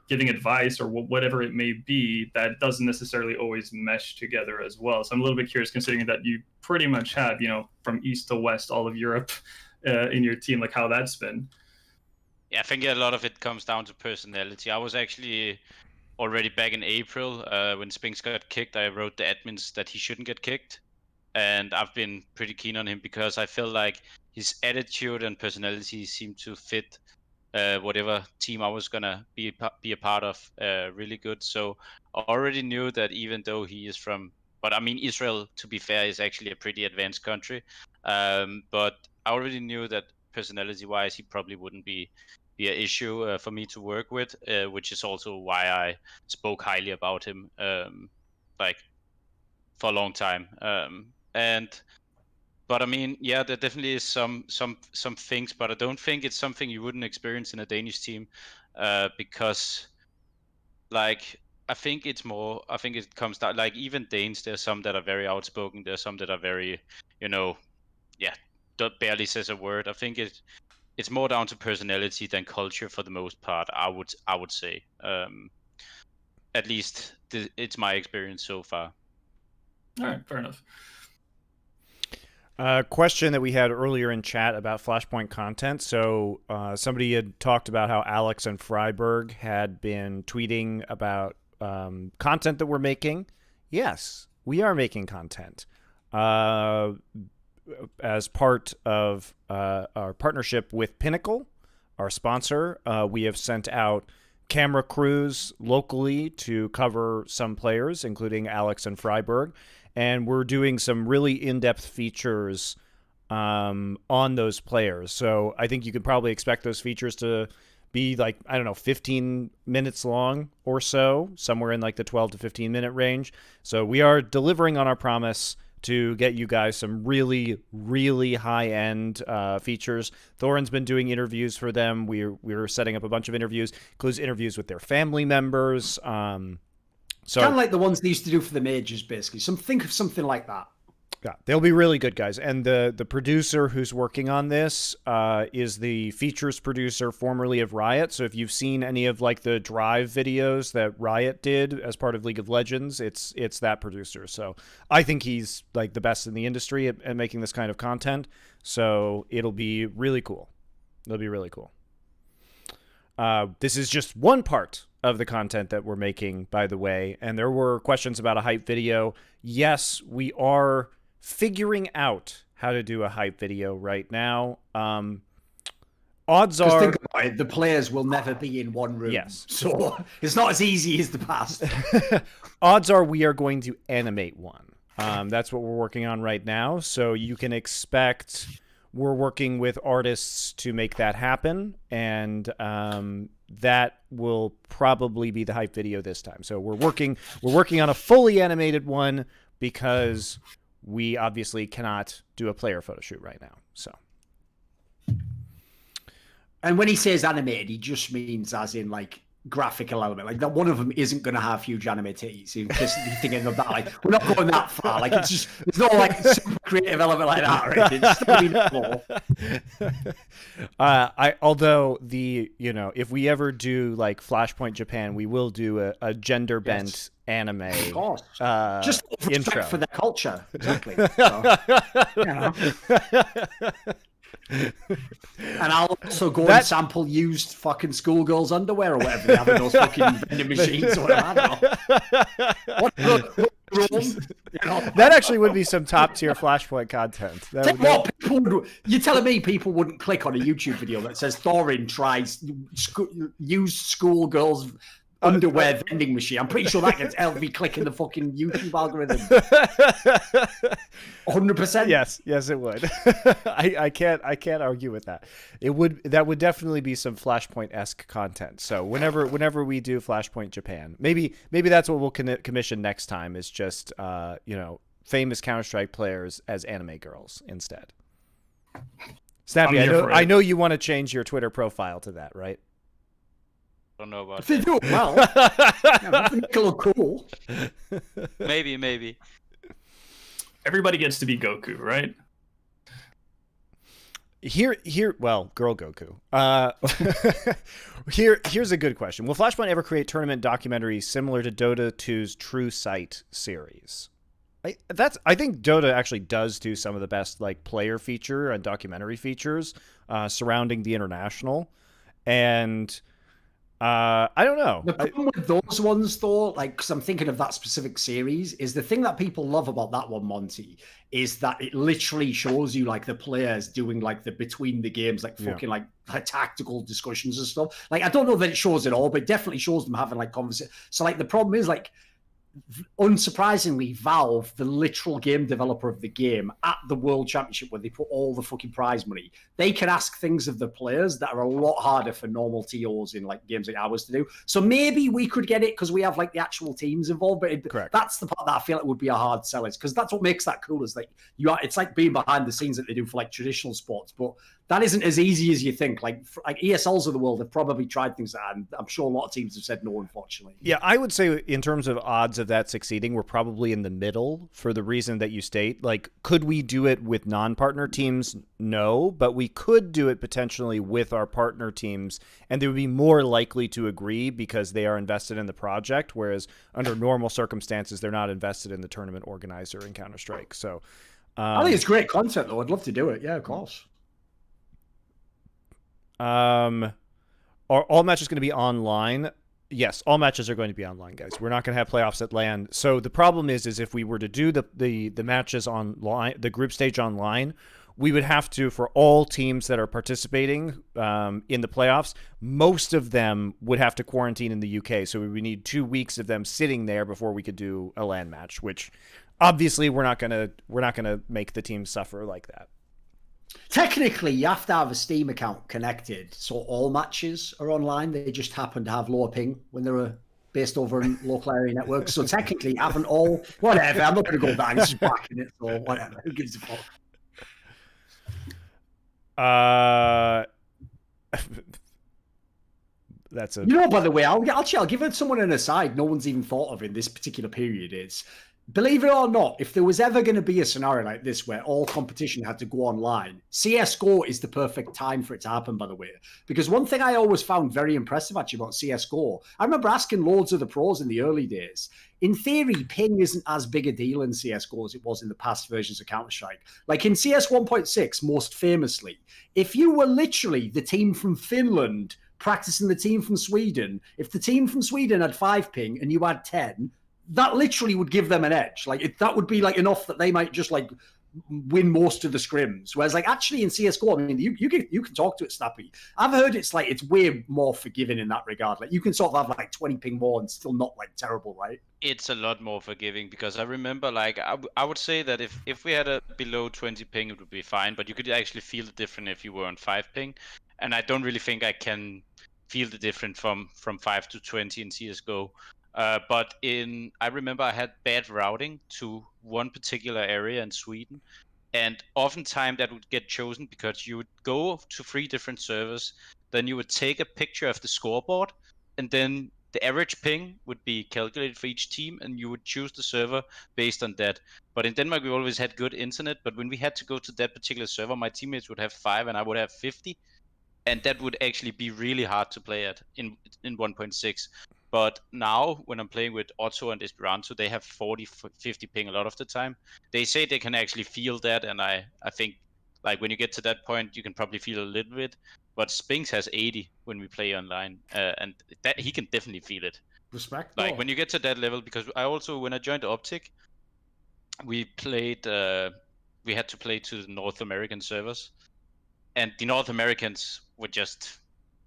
giving advice or whatever it may be that doesn't necessarily always mesh together as well. So I'm a little bit curious, considering that you pretty much have, from east to west, all of Europe in your team, like how that's been. Yeah, I think a lot of it comes down to personality. I was actually already back in April when Spinks got kicked. I wrote the admins that he shouldn't get kicked, and I've been pretty keen on him because I feel like his attitude and personality seemed to fit whatever team I was gonna be a part of really good. So I already knew that even though he is from, but I mean Israel, to be fair, is actually a pretty advanced country. But I already knew that personality-wise, he probably wouldn't be an issue for me to work with, which is also why I spoke highly about him, like for a long time. But I mean, yeah, there definitely is some things, but I don't think it's something you wouldn't experience in a Danish team, because, like, I think it comes down, like, even Danes, there's some that are very outspoken, there's some that are very, barely says a word. I think it's more down to personality than culture for the most part. I would say, at least it's my experience so far. All right, fair enough. Question that we had earlier in chat about Flashpoint content. So somebody had talked about how Alex and Freiberg had been tweeting about content that we're making. Yes, we are making content. As part of our partnership with Pinnacle, our sponsor, we have sent out camera crews locally to cover some players, including Alex and Freiberg. And we're doing some really in-depth features on those players. So I think you could probably expect those features to be like, 15 minutes long or so, somewhere in like the 12 to 15 minute range. So we are delivering on our promise to get you guys some really, really high-end features. Thorin's been doing interviews for them. We're setting up a bunch of interviews, includes interviews with their family members. So kind of like the ones they used to do for the majors, basically. Think of something like that. Yeah, they'll be really good, guys. And the producer who's working on this is the features producer formerly of Riot. So if you've seen any of like the Drive videos that Riot did as part of League of Legends, it's that producer. So I think he's like the best in the industry at making this kind of content. So it'll be really cool. It'll be really cool. This is just one part of the content that we're making, by the way. And there were questions about a hype video. Yes, we are figuring out how to do a hype video right now. Odds are, think about it, the players will never be in one room. Yes. So it's not as easy as the past. Odds are we are going to animate one. That's what we're working on right now. So you can expect we're working with artists to make that happen. And that will probably be the hype video this time. So we're working on a fully animated one because we obviously cannot do a player photo shoot right now. So, and when he says animated, he just means as in like graphical element. Like that one of them isn't going to have huge anime titties. You're just thinking of that. Like we're not going that far. Like it's just there's no like super creative element like that. Right? It's still be normal. Although if we ever do like Flashpoint Japan, we will do a gender bent anime. Of course. Just for intro respect for their culture. Exactly. So, And I'll also go and sample used fucking schoolgirls' underwear or whatever they have in those fucking vending machines or whatever. I don't know. That actually would be some top tier Flashpoint content. You're telling me people wouldn't click on a YouTube video that says Thorin tries used schoolgirls' underwear vending machine? I'm pretty sure that gets LV clicking the fucking YouTube algorithm. 100%. Yes, it would. I can't argue with that. That would definitely be some Flashpoint-esque content. So whenever we do Flashpoint Japan, maybe that's what we'll commission next time. Is just famous Counter-Strike players as anime girls instead. Snappi, I know you want to change your Twitter profile to that, right? don't know about If they that. do it well, yeah, if they make it look cool. Maybe. Everybody gets to be Goku, right? Well, girl Goku. Here's a good question. Will Flashpoint ever create tournament documentaries similar to Dota 2's True Sight series? I think Dota actually does do some of the best like player feature and documentary features surrounding the international, and I don't know. The problem with those ones, though, like, because I'm thinking of that specific series, is the thing that people love about that one, Monty, is that it literally shows you like the players doing like the between the games, like fucking like tactical discussions and stuff. Like, I don't know that it shows it all, but it definitely shows them having like conversation. So, like, the problem is like, unsurprisingly, Valve, the literal game developer of the game, at the World Championship where they put all the fucking prize money, they can ask things of the players that are a lot harder for normal TOs in like games like ours to do. So maybe we could get it because we have like the actual teams involved, but that's the part that I feel like would be a hard sell, is because that's what makes that cool, is like it's like being behind the scenes that they do for like traditional sports, but that isn't as easy as you think. Like ESLs of the world have probably tried things that, and I'm sure a lot of teams have said no, unfortunately. Yeah, I would say in terms of odds of that succeeding, we're probably in the middle for the reason that you state. Like, could we do it with non-partner teams? No, but we could do it potentially with our partner teams, and they would be more likely to agree because they are invested in the project, whereas under normal circumstances, they're not invested in the tournament organizer in Counter-Strike. So I think it's great content, though. I'd love to do it. Yeah, of course. Are all matches going to be online? Yes, all matches are going to be online, guys. We're not going to have playoffs at LAN. So the problem is if we were to do the matches online, the group stage online, we would have to, for all teams that are participating in the playoffs, most of them would have to quarantine in the UK. So we would need 2 weeks of them sitting there before we could do a LAN match, which obviously we're not gonna make the teams suffer like that. Technically, you have to have a Steam account connected, so all matches are online. They just happen to have lower ping when they're based over in local area networks. So technically, haven't all whatever. I'm not going to go back. It's just backing it, so whatever. Who gives a fuck? That's a. You know, by the way, I'll give it someone an aside. No one's even thought of in this particular period. Is, believe it or not, if there was ever going to be a scenario like this where all competition had to go online, CSGO is the perfect time for it to happen, by the way. Because one thing I always found very impressive actually about CSGO, I remember asking loads of the pros in the early days, in theory, ping isn't as big a deal in CSGO as it was in the past versions of Counter-Strike. Like in CS 1.6, most famously, if you were literally the team from Finland practicing the team from Sweden, if the team from Sweden had 5 ping and you had 10, that literally would give them an edge. Like that would be like enough that they might just like win most of the scrims. Whereas like actually in CSGO, I mean, you can talk to it, Snappi. I've heard it's like it's way more forgiving in that regard. Like you can sort of have like 20 ping more and still not like terrible, right? It's a lot more forgiving because I remember like I would say that if we had a below 20 ping, it would be fine. But you could actually feel the difference if you were on 5 ping, and I don't really think I can feel the difference from 5 to 20 in CSGO. But I remember I had bad routing to one particular area in Sweden, and oftentimes that would get chosen because you would go to 3 different servers, then you would take a picture of the scoreboard, and then the average ping would be calculated for each team, and you would choose the server based on that. But in Denmark, we always had good internet, but when we had to go to that particular server, my teammates would have 5 and I would have 50. And that would actually be really hard to play at in 1.6. But now when I'm playing with Otto and EspiranTo, they have 40, 50 ping a lot of the time. They say they can actually feel that, and I think like when you get to that point, you can probably feel a little bit. But Spinks has 80 when we play online, and that he can definitely feel it. Respect. Like when you get to that level, because I also, when I joined Optic, we played, we had to play to the North American servers. And the North Americans were just,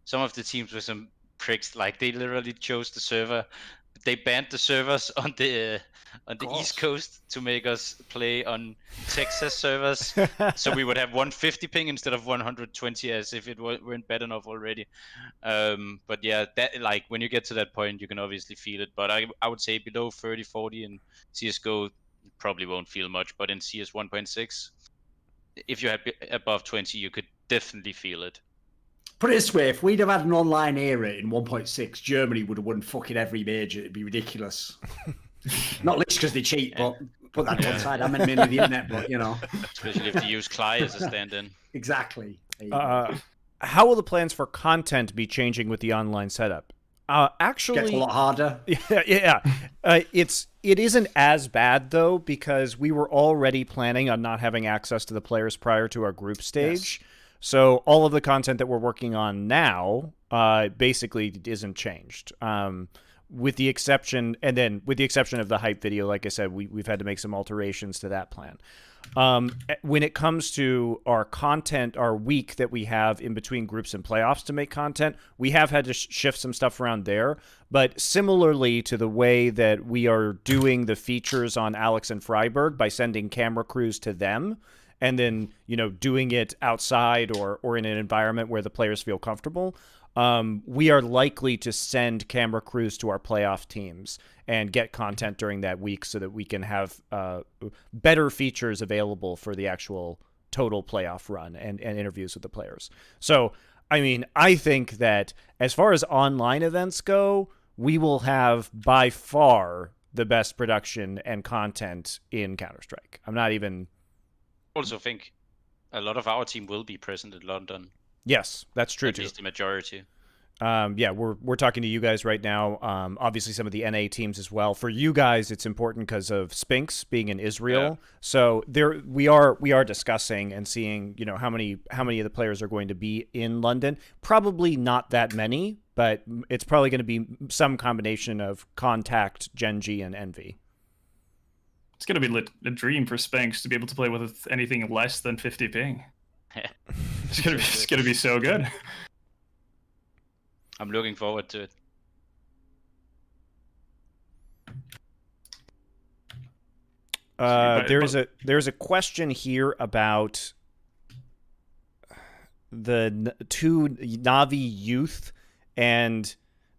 some of the teams were some pricks. Like they literally chose the server, they banned the servers on the East Coast to make us play on Texas servers. So we would have 150 ping instead of 120, as if it weren't bad enough already. But yeah, that like when you get to that point, you can obviously feel it. But I would say below 30, 40 in CSGO, you probably won't feel much. But in CS 1.6, if you had above 20, you could definitely feel it. Put it this way, if we'd have had an online era in 1.6, Germany would have won fucking every major. It'd be ridiculous. Not least because they cheat, but put that to one side. I meant mainly the internet, but you know. Especially if they use Cly as a stand-in. Exactly. How will the plans for content be changing with the online setup? Actually, gets a lot harder. Yeah. It isn't as bad though, because we were already planning on not having access to the players prior to our group stage. Yes. So all of the content that we're working on now basically isn't changed. With the exception of the hype video, like I said, we've had to make some alterations to that plan. When it comes to our content, our week that we have in between groups and playoffs to make content, we have had to shift some stuff around there. But similarly to the way that we are doing the features on Alex and Freiberg by sending camera crews to them, and then, doing it outside or in an environment where the players feel comfortable, we are likely to send camera crews to our playoff teams and get content during that week so that we can have better features available for the actual total playoff run and interviews with the players. So, I think that as far as online events go, we will have by far the best production and content in Counter-Strike. I'm not even... Also think a lot of our team will be present in London. Yes, that's true too. At least the majority. We're talking to you guys right now. Obviously, some of the NA teams as well. For you guys, it's important because of Spinks being in Israel. Yeah. So we are discussing and seeing, how many of the players are going to be in London. Probably not that many, but it's probably going to be some combination of Contact, Genji, and Envy. It's going to be a dream for Spinks to be able to play with anything less than 50 ping. It's going to be so good. I'm looking forward to it. There's a question here about the two Navi Youth and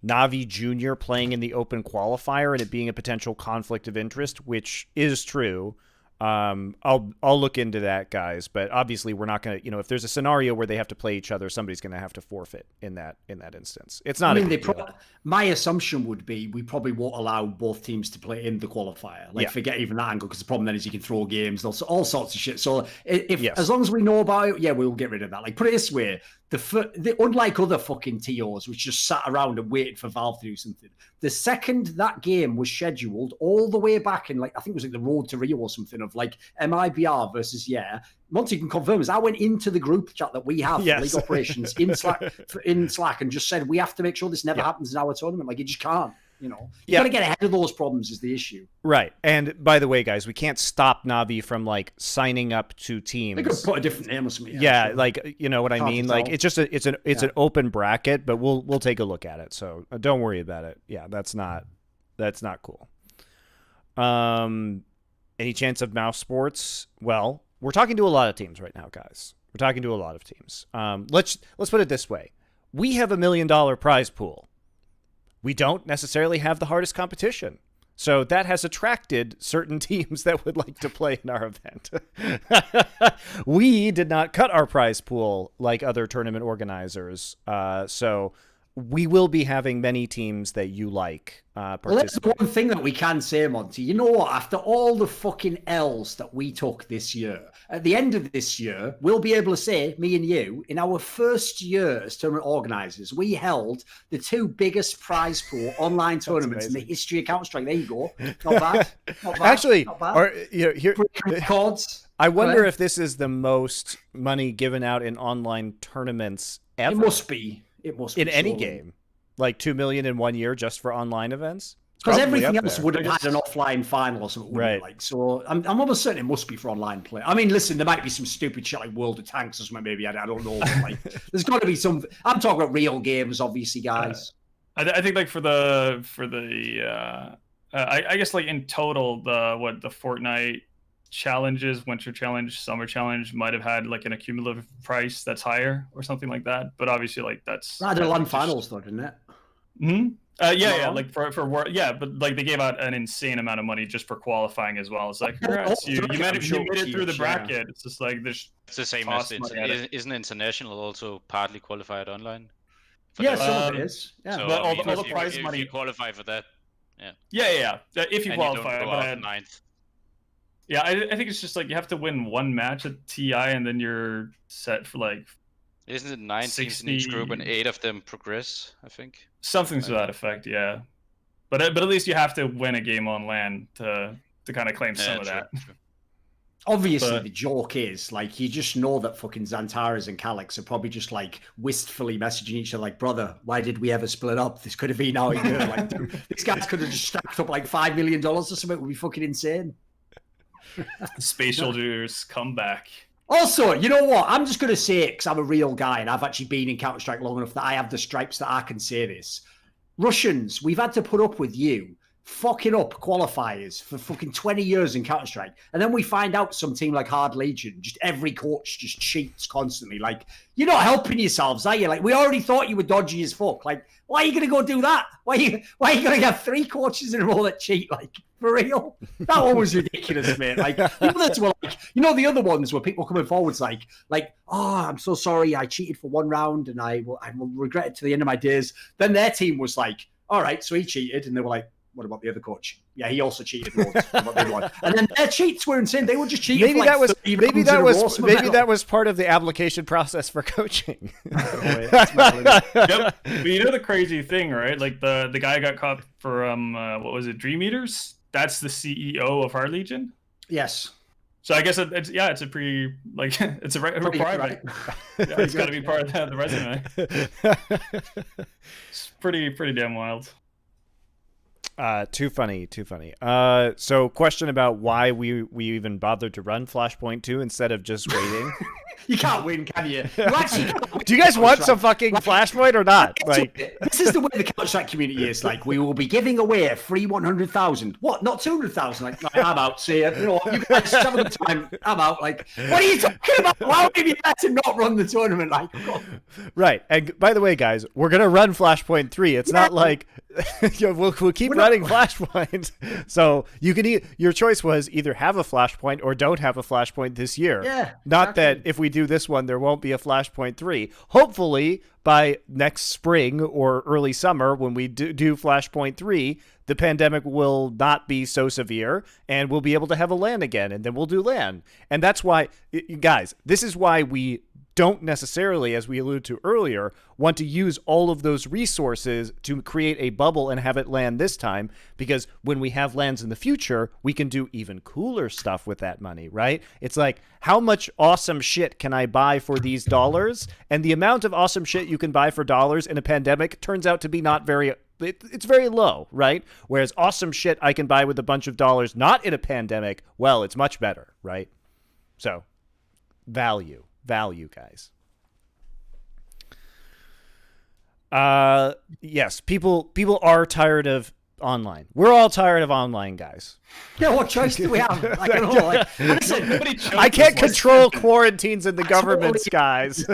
Navi Junior playing in the open qualifier and it being a potential conflict of interest, which is true. I'll look into that, guys, but obviously we're not going to, if there's a scenario where they have to play each other, somebody's going to have to forfeit in that instance. It's not my assumption would be we probably won't allow both teams to play in the qualifier. Forget even that angle, because the problem then is you can throw games, all sorts of shit. So as long as we know about it, we'll get rid of that. Put it this way, unlike other fucking TOs, which just sat around and waited for Valve to do something, the second that game was scheduled all the way back in, I think it was the Road to Rio or something, of MIBR versus Monty can confirm this. I went into the group chat that we have for League Operations in Slack and just said, we have to make sure this never happens in our tournament. You just can't. You got to get ahead of those problems is the issue. Right. And by the way, guys, we can't stop Navi from signing up to teams. They could put a different name or something. You know what I mean? It's an open bracket, but we'll take a look at it. So don't worry about it. Yeah, that's not cool. Any chance of mouse sports? Well, we're talking to a lot of teams right now, guys. We're talking to a lot of teams. Let's put it this way. We have $1 million prize pool. We don't necessarily have the hardest competition. So that has attracted certain teams that would like to play in our event. We did not cut our prize pool like other tournament organizers. So we will be having many teams that you like participate. Well, that's one thing that we can say, Monty. You know what? After all the fucking L's that we took this year, at the end of this year, we'll be able to say, me and you, in our first year as tournament organisers, we held the two biggest prize pool online tournaments in the history of Counter-Strike. There you go. Not bad. Not bad. Actually, not bad. Here, records. I wonder if this is the most money given out in online tournaments ever. It must be. In any game, 2 million in 1 year just for online events. Because everything else would have had an offline final or something, right? So I'm almost certain it must be for online play. Listen, there might be some stupid shit like World of Tanks or something. Maybe I don't know. But there's got to be some. I'm talking about real games, obviously, guys. I think I guess in total the Fortnite challenges, winter challenge, summer challenge might have had an accumulative price that's higher or something like that, but obviously that's the LAN finals though, didn't it? Hmm. Yeah, like for work, yeah, but like they gave out an insane amount of money just for qualifying as well. It's like, congrats, you made it through the bracket. It's just like this. It's the same as isn't international also partly qualified online? Yeah, some of it is. Yeah, so, but all the prize money. If you qualify for that, yeah. If you qualify, you don't go ninth. Yeah, I think it's just like you have to win one match at TI and then you're set for like. Isn't it 9 teams in each group and 8 of them progress? I think something to that effect. Yeah, but at least you have to win a game on LAN to kind of claim some of that. True. Obviously, the joke is like you just know that fucking Xantares and Calyx are probably just like wistfully messaging each other, like, "Brother, why did we ever split up? This could have been our year. Like, dude, these guys could have just stacked up like $5 million or something. It would be fucking insane." Space Soldiers come back. Also, you know what? I'm just going to say it because I'm a real guy and I've actually been in Counter-Strike long enough that I have the stripes that I can say this. Russians, we've had to put up with you fucking up qualifiers for fucking 20 years in Counter-Strike. And then we find out some team like Hard Legion, just every coach just cheats constantly. Like, you're not helping yourselves, are you? Like, we already thought you were dodgy as fuck. Like, why are you going to go do that? Why are you going to have 3 coaches in a row that cheat? Like, for real? That one was ridiculous, mate. Like, the others were like, the other ones where people coming forwards like, oh, I'm so sorry, I cheated for 1 round and I will regret it to the end of my days. Then their team was like, all right, so he cheated. And they were like, what about the other coach? Yeah, he also cheated. And then their cheats were insane. They were just cheating. Maybe that was part of the application process for coaching. Yep. But you know the crazy thing, right? Like the guy got caught for what was it, Dream Eaters? That's the CEO of Hard Legion. Yes. So I guess it's a pretty like it's a requirement. Yeah, it's got to be part of the resume. It's pretty damn wild. Too funny. So question about why we even bothered to run Flashpoint 2 instead of just waiting. You can't win, can you? Do you guys want some fucking Flashpoint or not? Like, this is the way the Counter-Strike community is. Like, we will be giving away a free 100,000. What? Not 200,000? Like, I'm out. See you. You know, you guys have the time. I'm out. Like, what are you talking about? Why would you let him not run the tournament? Like, right. And by the way, guys, we're gonna run Flashpoint 3. It's not like we'll keep running Flashpoint. So you can your choice was either have a Flashpoint or don't have a Flashpoint this year. Yeah. Not that if we do this one, there won't be a Flashpoint 3. Hopefully, by next spring or early summer, when we do Flashpoint 3, the pandemic will not be so severe, and we'll be able to have a LAN again, and then we'll do LAN. And that's why, guys, this is why we don't necessarily, as we alluded to earlier, want to use all of those resources to create a bubble and have it land this time, because when we have lands in the future, we can do even cooler stuff with that money, right? It's like, how much awesome shit can I buy for these dollars? And the amount of awesome shit you can buy for dollars in a pandemic turns out to be not very... It's very low, right? Whereas awesome shit I can buy with a bunch of dollars not in a pandemic, well, it's much better, right? So, value, guys. Yes, people are tired of online. We're all tired of online, guys. Yeah, what choice do we have? I don't know. Like, listen, I can't control quarantines in the governments, guys.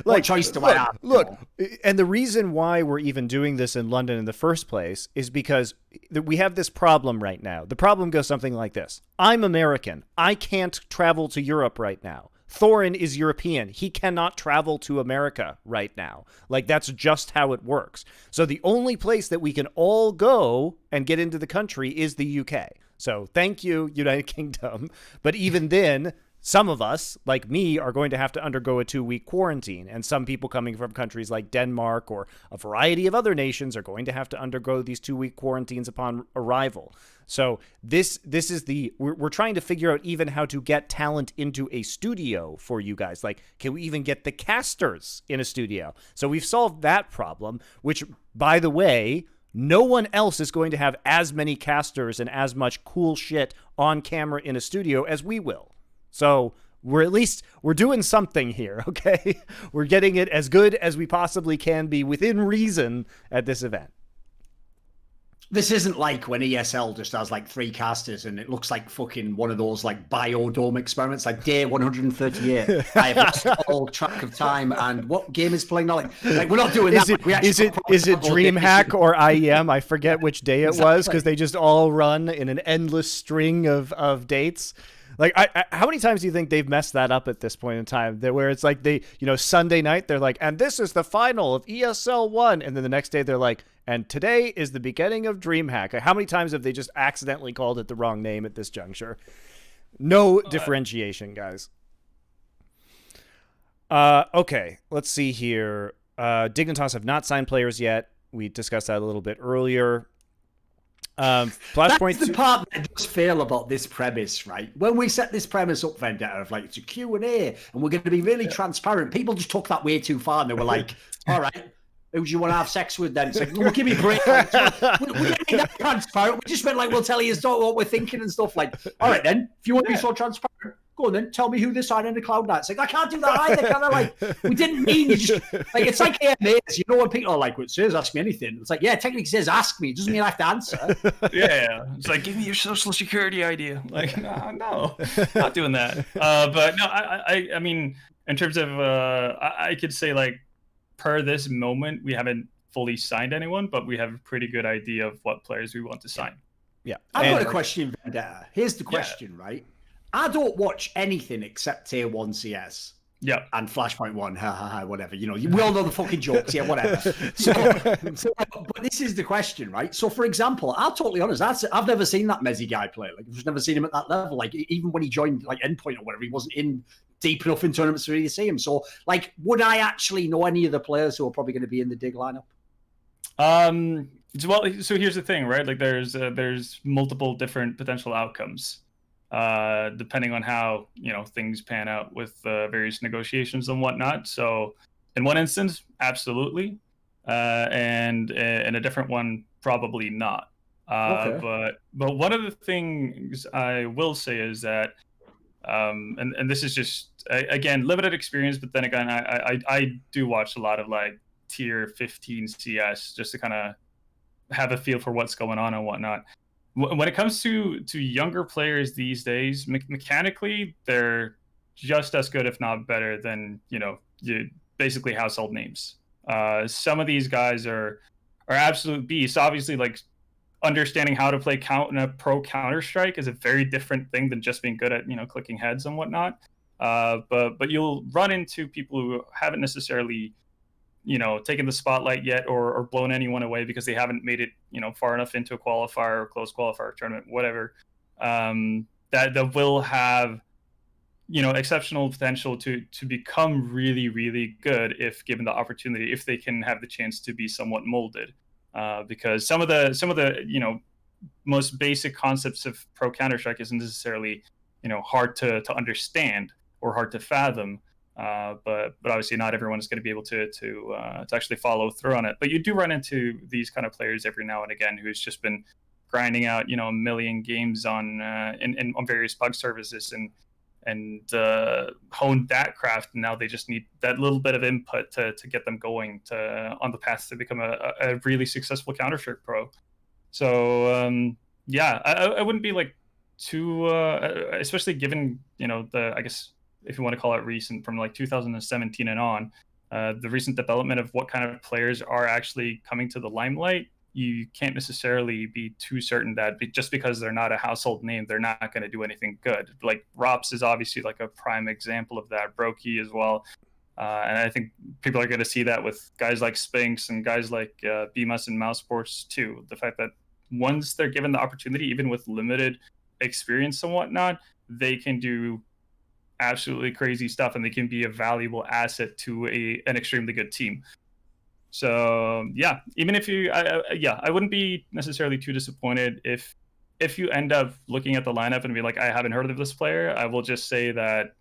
What choice do I have? Look, and the reason why we're even doing this in London in the first place is because we have this problem right now. The problem goes something like this. I'm American. I can't travel to Europe right now. Thorin is European. He cannot travel to America right now. Like, that's just how it works. So the only place that we can all go and get into the country is the UK. So thank you, United Kingdom. But even then, some of us, like me, are going to have to undergo a 2-week quarantine. And some people coming from countries like Denmark or a variety of other nations are going to have to undergo these 2-week quarantines upon arrival. So this is we're trying to figure out even how to get talent into a studio for you guys. Like, can we even get the casters in a studio? So we've solved that problem, which, by the way, no one else is going to have as many casters and as much cool shit on camera in a studio as we will. So we're doing something here, okay? We're getting it as good as we possibly can be within reason at this event. This isn't like when ESL just has like 3 casters and it looks like fucking one of those like biodome experiments, like day 138. I have lost all track of time and what game is playing now. Like we're not doing Is that. Is it DreamHack or IEM? I forget which day it was because they just all run in an endless string of dates. Like, how many times do you think they've messed that up at this point in time? Where it's like Sunday night, they're like, and this is the final of ESL 1. And then the next day they're like, and today is the beginning of DreamHack. Like, how many times have they just accidentally called it the wrong name at this juncture? No differentiation, guys. Okay, let's see here. Dignitas have not signed players yet. We discussed that a little bit earlier. That's the part that does fail about this premise, right? When we set this premise up, vENdetta, of like it's a Q&A and we're going to be really transparent, people just took that way too far and they were like, all right, who do you want to have sex with then? It's like, well, give me a break. Like, we didn't make that transparent. We just meant like, we'll tell you what we're thinking and stuff. Like, all right then, if you want to be so transparent, go on then, tell me who they signed in the Cloud9. It's like, I can't do that either. Kind of like, we didn't mean you just, like, it's like AMAs. You know when people are like, well, it says ask me anything. It's like, yeah, technically it says ask me. It doesn't mean I have to answer. Yeah. It's like, give me your social security idea. Like, no, not doing that. But no, I mean, in terms of, I could say like, per this moment, we haven't fully signed anyone, but we have a pretty good idea of what players we want to sign. Yeah. I've got a question, vENdetta. Here's the question, right? I don't watch anything except Tier 1 CS. Yeah. And Flashpoint 1, whatever. You know, we all know the fucking jokes, yeah, whatever. But this is the question, right? So, for example, I'll totally honest, I've never seen that Mezzi guy play. Like, I've just never seen him at that level. Like, even when he joined, like, Endpoint or whatever, he wasn't in deep enough in tournaments to really see him. So, like, would I actually know any of the players who are probably going to be in the Dig lineup? Well, so here's the thing, right? Like, there's multiple different potential outcomes. Depending on how things pan out with various negotiations and whatnot. So, in one instance, absolutely, and in a different one, probably not. Okay. But one of the things I will say is that, and this is just again limited experience, but then again, I do watch a lot of like tier 15 CS just to kind of have a feel for what's going on and whatnot. When it comes to younger players these days, mechanically, they're just as good, if not better, than basically household names. Some of these guys are absolute beasts. Obviously, like understanding how to play pro Counter-Strike is a very different thing than just being good at clicking heads and whatnot. But you'll run into people who haven't necessarily taken the spotlight yet or blown anyone away because they haven't made it, far enough into a qualifier or close qualifier tournament, whatever, that will have, exceptional potential to become really, really good if given the opportunity, if they can have the chance to be somewhat molded. Because some of the most basic concepts of pro Counter-Strike isn't necessarily, hard to understand or hard to fathom. But obviously not everyone is going to be able to actually follow through on it. But you do run into these kind of players every now and again who's just been grinding out a million games on various pug services and honed that craft, and now they just need that little bit of input to get them going on the path to become a really successful Counter-Strike pro. So I wouldn't be like too especially given I guess if you want to call it recent, from like 2017 and on, the recent development of what kind of players are actually coming to the limelight, you can't necessarily be too certain that just because they're not a household name, they're not going to do anything good. Like Rops is obviously like a prime example of that, Brokey as well. And I think people are going to see that with guys like Spinks and guys like Bemus and Mouse Sports too. The fact that once they're given the opportunity, even with limited experience and whatnot, they can do absolutely crazy stuff, and they can be a valuable asset to an extremely good team. So even if I wouldn't be necessarily too disappointed if you end up looking at the lineup and be like, I haven't heard of this player. I will just say that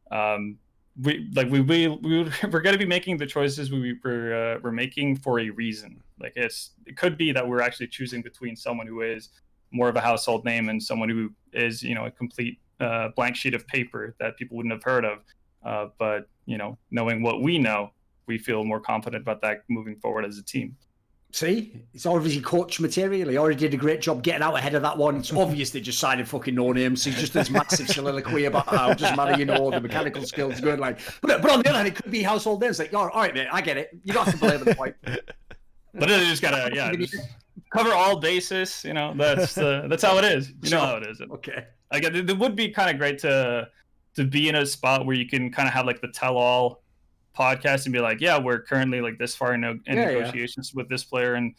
we're going to be making the choices we're making for a reason. Like it could be that we're actually choosing between someone who is more of a household name and someone who is a complete blank sheet of paper that people wouldn't have heard of. But knowing what we know, we feel more confident about that moving forward as a team. See, it's obviously coach material. He already did a great job getting out ahead of that one. It's obvious they just signed a fucking no-name. So he's just this massive soliloquy about how just matter, the mechanical skills good. Like, but on the other hand, it could be household names. Like, all right, mate, I get it. You don't have to belabor the point. But they just gotta, just cover all bases. That's how it is. You know how it is. Okay. Like, it would be kind of great to be in a spot where you can kind of have like the tell-all podcast and be like, yeah, we're currently like this far in negotiations with this player, and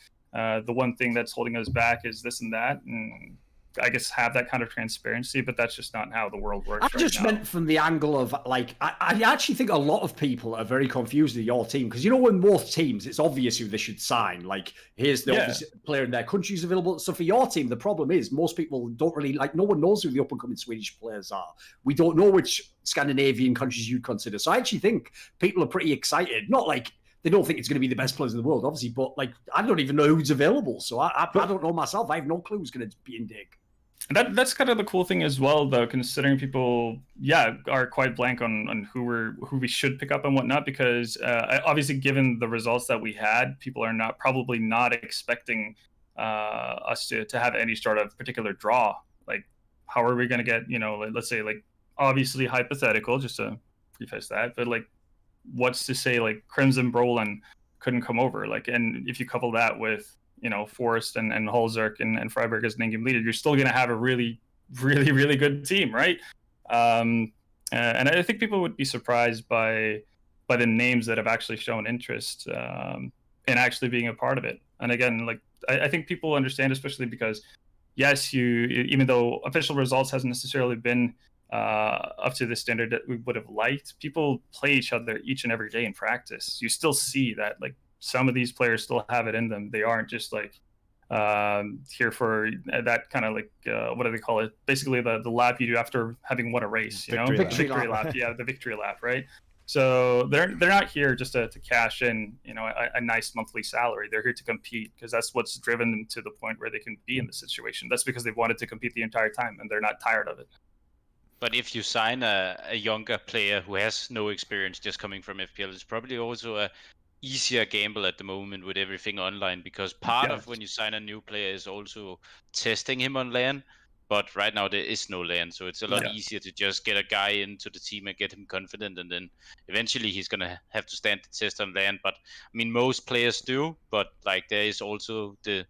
the one thing that's holding us back is this and that, and I guess have that kind of transparency. But that's just not how the world works. I just meant from the angle of like, I actually think a lot of people are very confused with your team, because when most teams, it's obvious who they should sign. Like, here's the obvious player in their country's available. So for your team, the problem is most people don't really like. No one knows who the up and coming Swedish players are. We don't know which Scandinavian countries you'd consider. So I actually think people are pretty excited. Not like they don't think it's going to be the best players in the world, obviously, but like I don't even know who's available. So I don't know myself. I have no clue who's going to be in Dig. That's kind of the cool thing as well, though, considering people, are quite blank on who we should pick up and whatnot, because obviously, given the results that we had, people are probably not expecting us to have any sort of particular draw. Like, how are we going to get, let's say, like, obviously hypothetical, just to preface that, but like, what's to say like Crimson Brolin couldn't come over? Like, and if you couple that with Forrest and Holzerk and Freiberg as an in-game leader, you're still going to have a really, really, really good team, right? And I think people would be surprised by the names that have actually shown interest in actually being a part of it. And again, like I think people understand, especially because, yes, even though official results hasn't necessarily been up to the standard that we would have liked, people play each other each and every day in practice. You still see that like some of these players still have it in them. They aren't just like here for that kind of like what do they call it? Basically the lap you do after having won a race, victory lap. Yeah, the victory lap, right? So they're not here just to cash in, a nice monthly salary. They're here to compete, because that's what's driven them to the point where they can be in this situation. That's because they've wanted to compete the entire time and they're not tired of it. But if you sign a younger player who has no experience just coming from FPL, it's probably also a easier gamble at the moment with everything online, because part of when you sign a new player is also testing him on LAN. But right now there is no LAN, so it's a lot easier to just get a guy into the team and get him confident, and then eventually he's gonna have to stand the test on LAN. But I mean, most players do, but like there is also the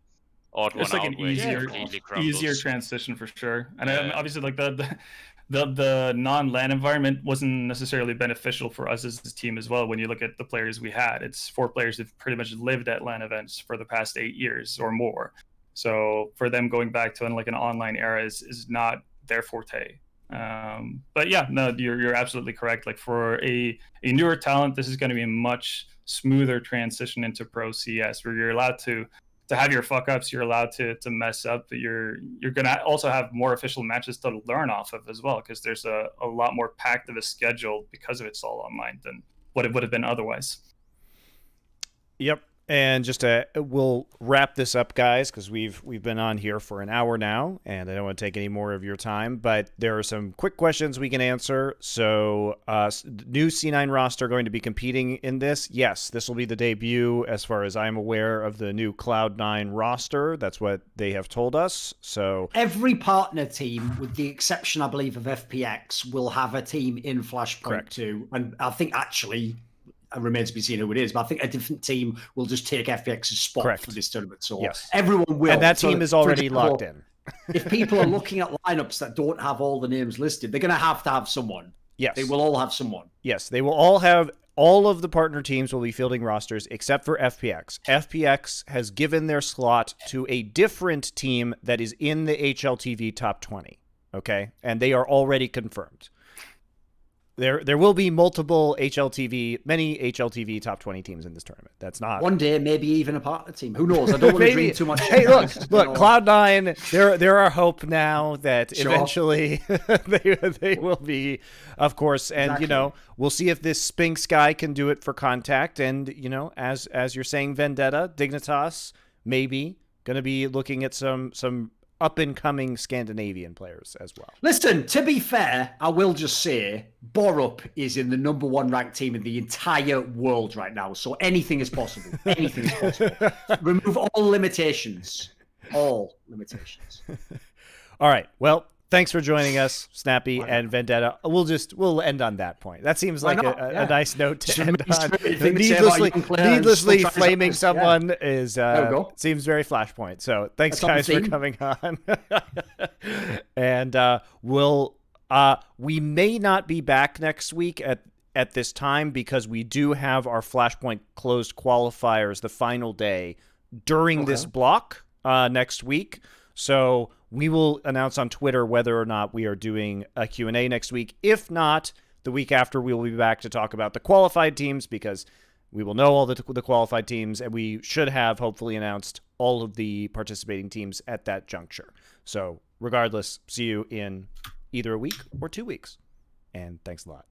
odd one like out an easier transition for sure. And obviously like the non-LAN environment wasn't necessarily beneficial for us as a team as well. When you look at the players we had, it's 4 players that pretty much lived at LAN events for the past 8 years or more. So for them going back to an online era is not their forte. But yeah, no, you're absolutely correct. Like for a newer talent, this is going to be a much smoother transition into Pro CS, where you're allowed to have your fuck ups, you're allowed to mess up, but you're gonna also have more official matches to learn off of as well, because there's a lot more packed of a schedule because of it's all online than what it would have been otherwise. Yep. And just we'll wrap this up, guys, because we've been on here for an hour now, and I don't want to take any more of your time. But there are some quick questions we can answer. So, new C9 roster going to be competing in this? Yes, this will be the debut, as far as I'm aware, of the new Cloud9 roster. That's what they have told us. So every partner team, with the exception, I believe, of FPX, will have a team in Flashpoint 2, and I think actually. It remains to be seen who it is, but I think a different team will just take FPX's spot for this tournament. So everyone will. And that team is already locked in. If people are looking at lineups that don't have all the names listed, they're going to have someone. Yes. They will all have someone. Yes, they will all have. All of the partner teams will be fielding rosters except for FPX. FPX has given their slot to a different team that is in the HLTV top 20. Okay? And they are already confirmed. There will be many HLTV top 20 teams in this tournament. That's not one day, maybe even a partner team. Who knows? I don't want to dream too much. Hey, look, Cloud9. There are hope now that eventually they will be, of course. And we'll see if this Sphinx guy can do it for contact. And as you're saying, vENdetta, Dignitas, maybe going to be looking at some up-and-coming Scandinavian players as well. Listen, to be fair, I will just say Borup is in the #1 ranked team in the entire world right now. So anything is possible. Anything is possible. Remove all limitations. All limitations. All right. Well, thanks for joining us, Snappi and vENdetta. We'll end on that point. That seems like a nice note to end on. Needlessly flaming someone is seems very Flashpoint. So thanks guys for coming on. And we may not be back next week at this time because we do have our Flashpoint closed qualifiers the final day during this block next week. So we will announce on Twitter whether or not we are doing a Q&A next week. If not, the week after we will be back to talk about the qualified teams because we will know all the qualified teams and we should have hopefully announced all of the participating teams at that juncture. So regardless, see you in either a week or 2 weeks. And thanks a lot.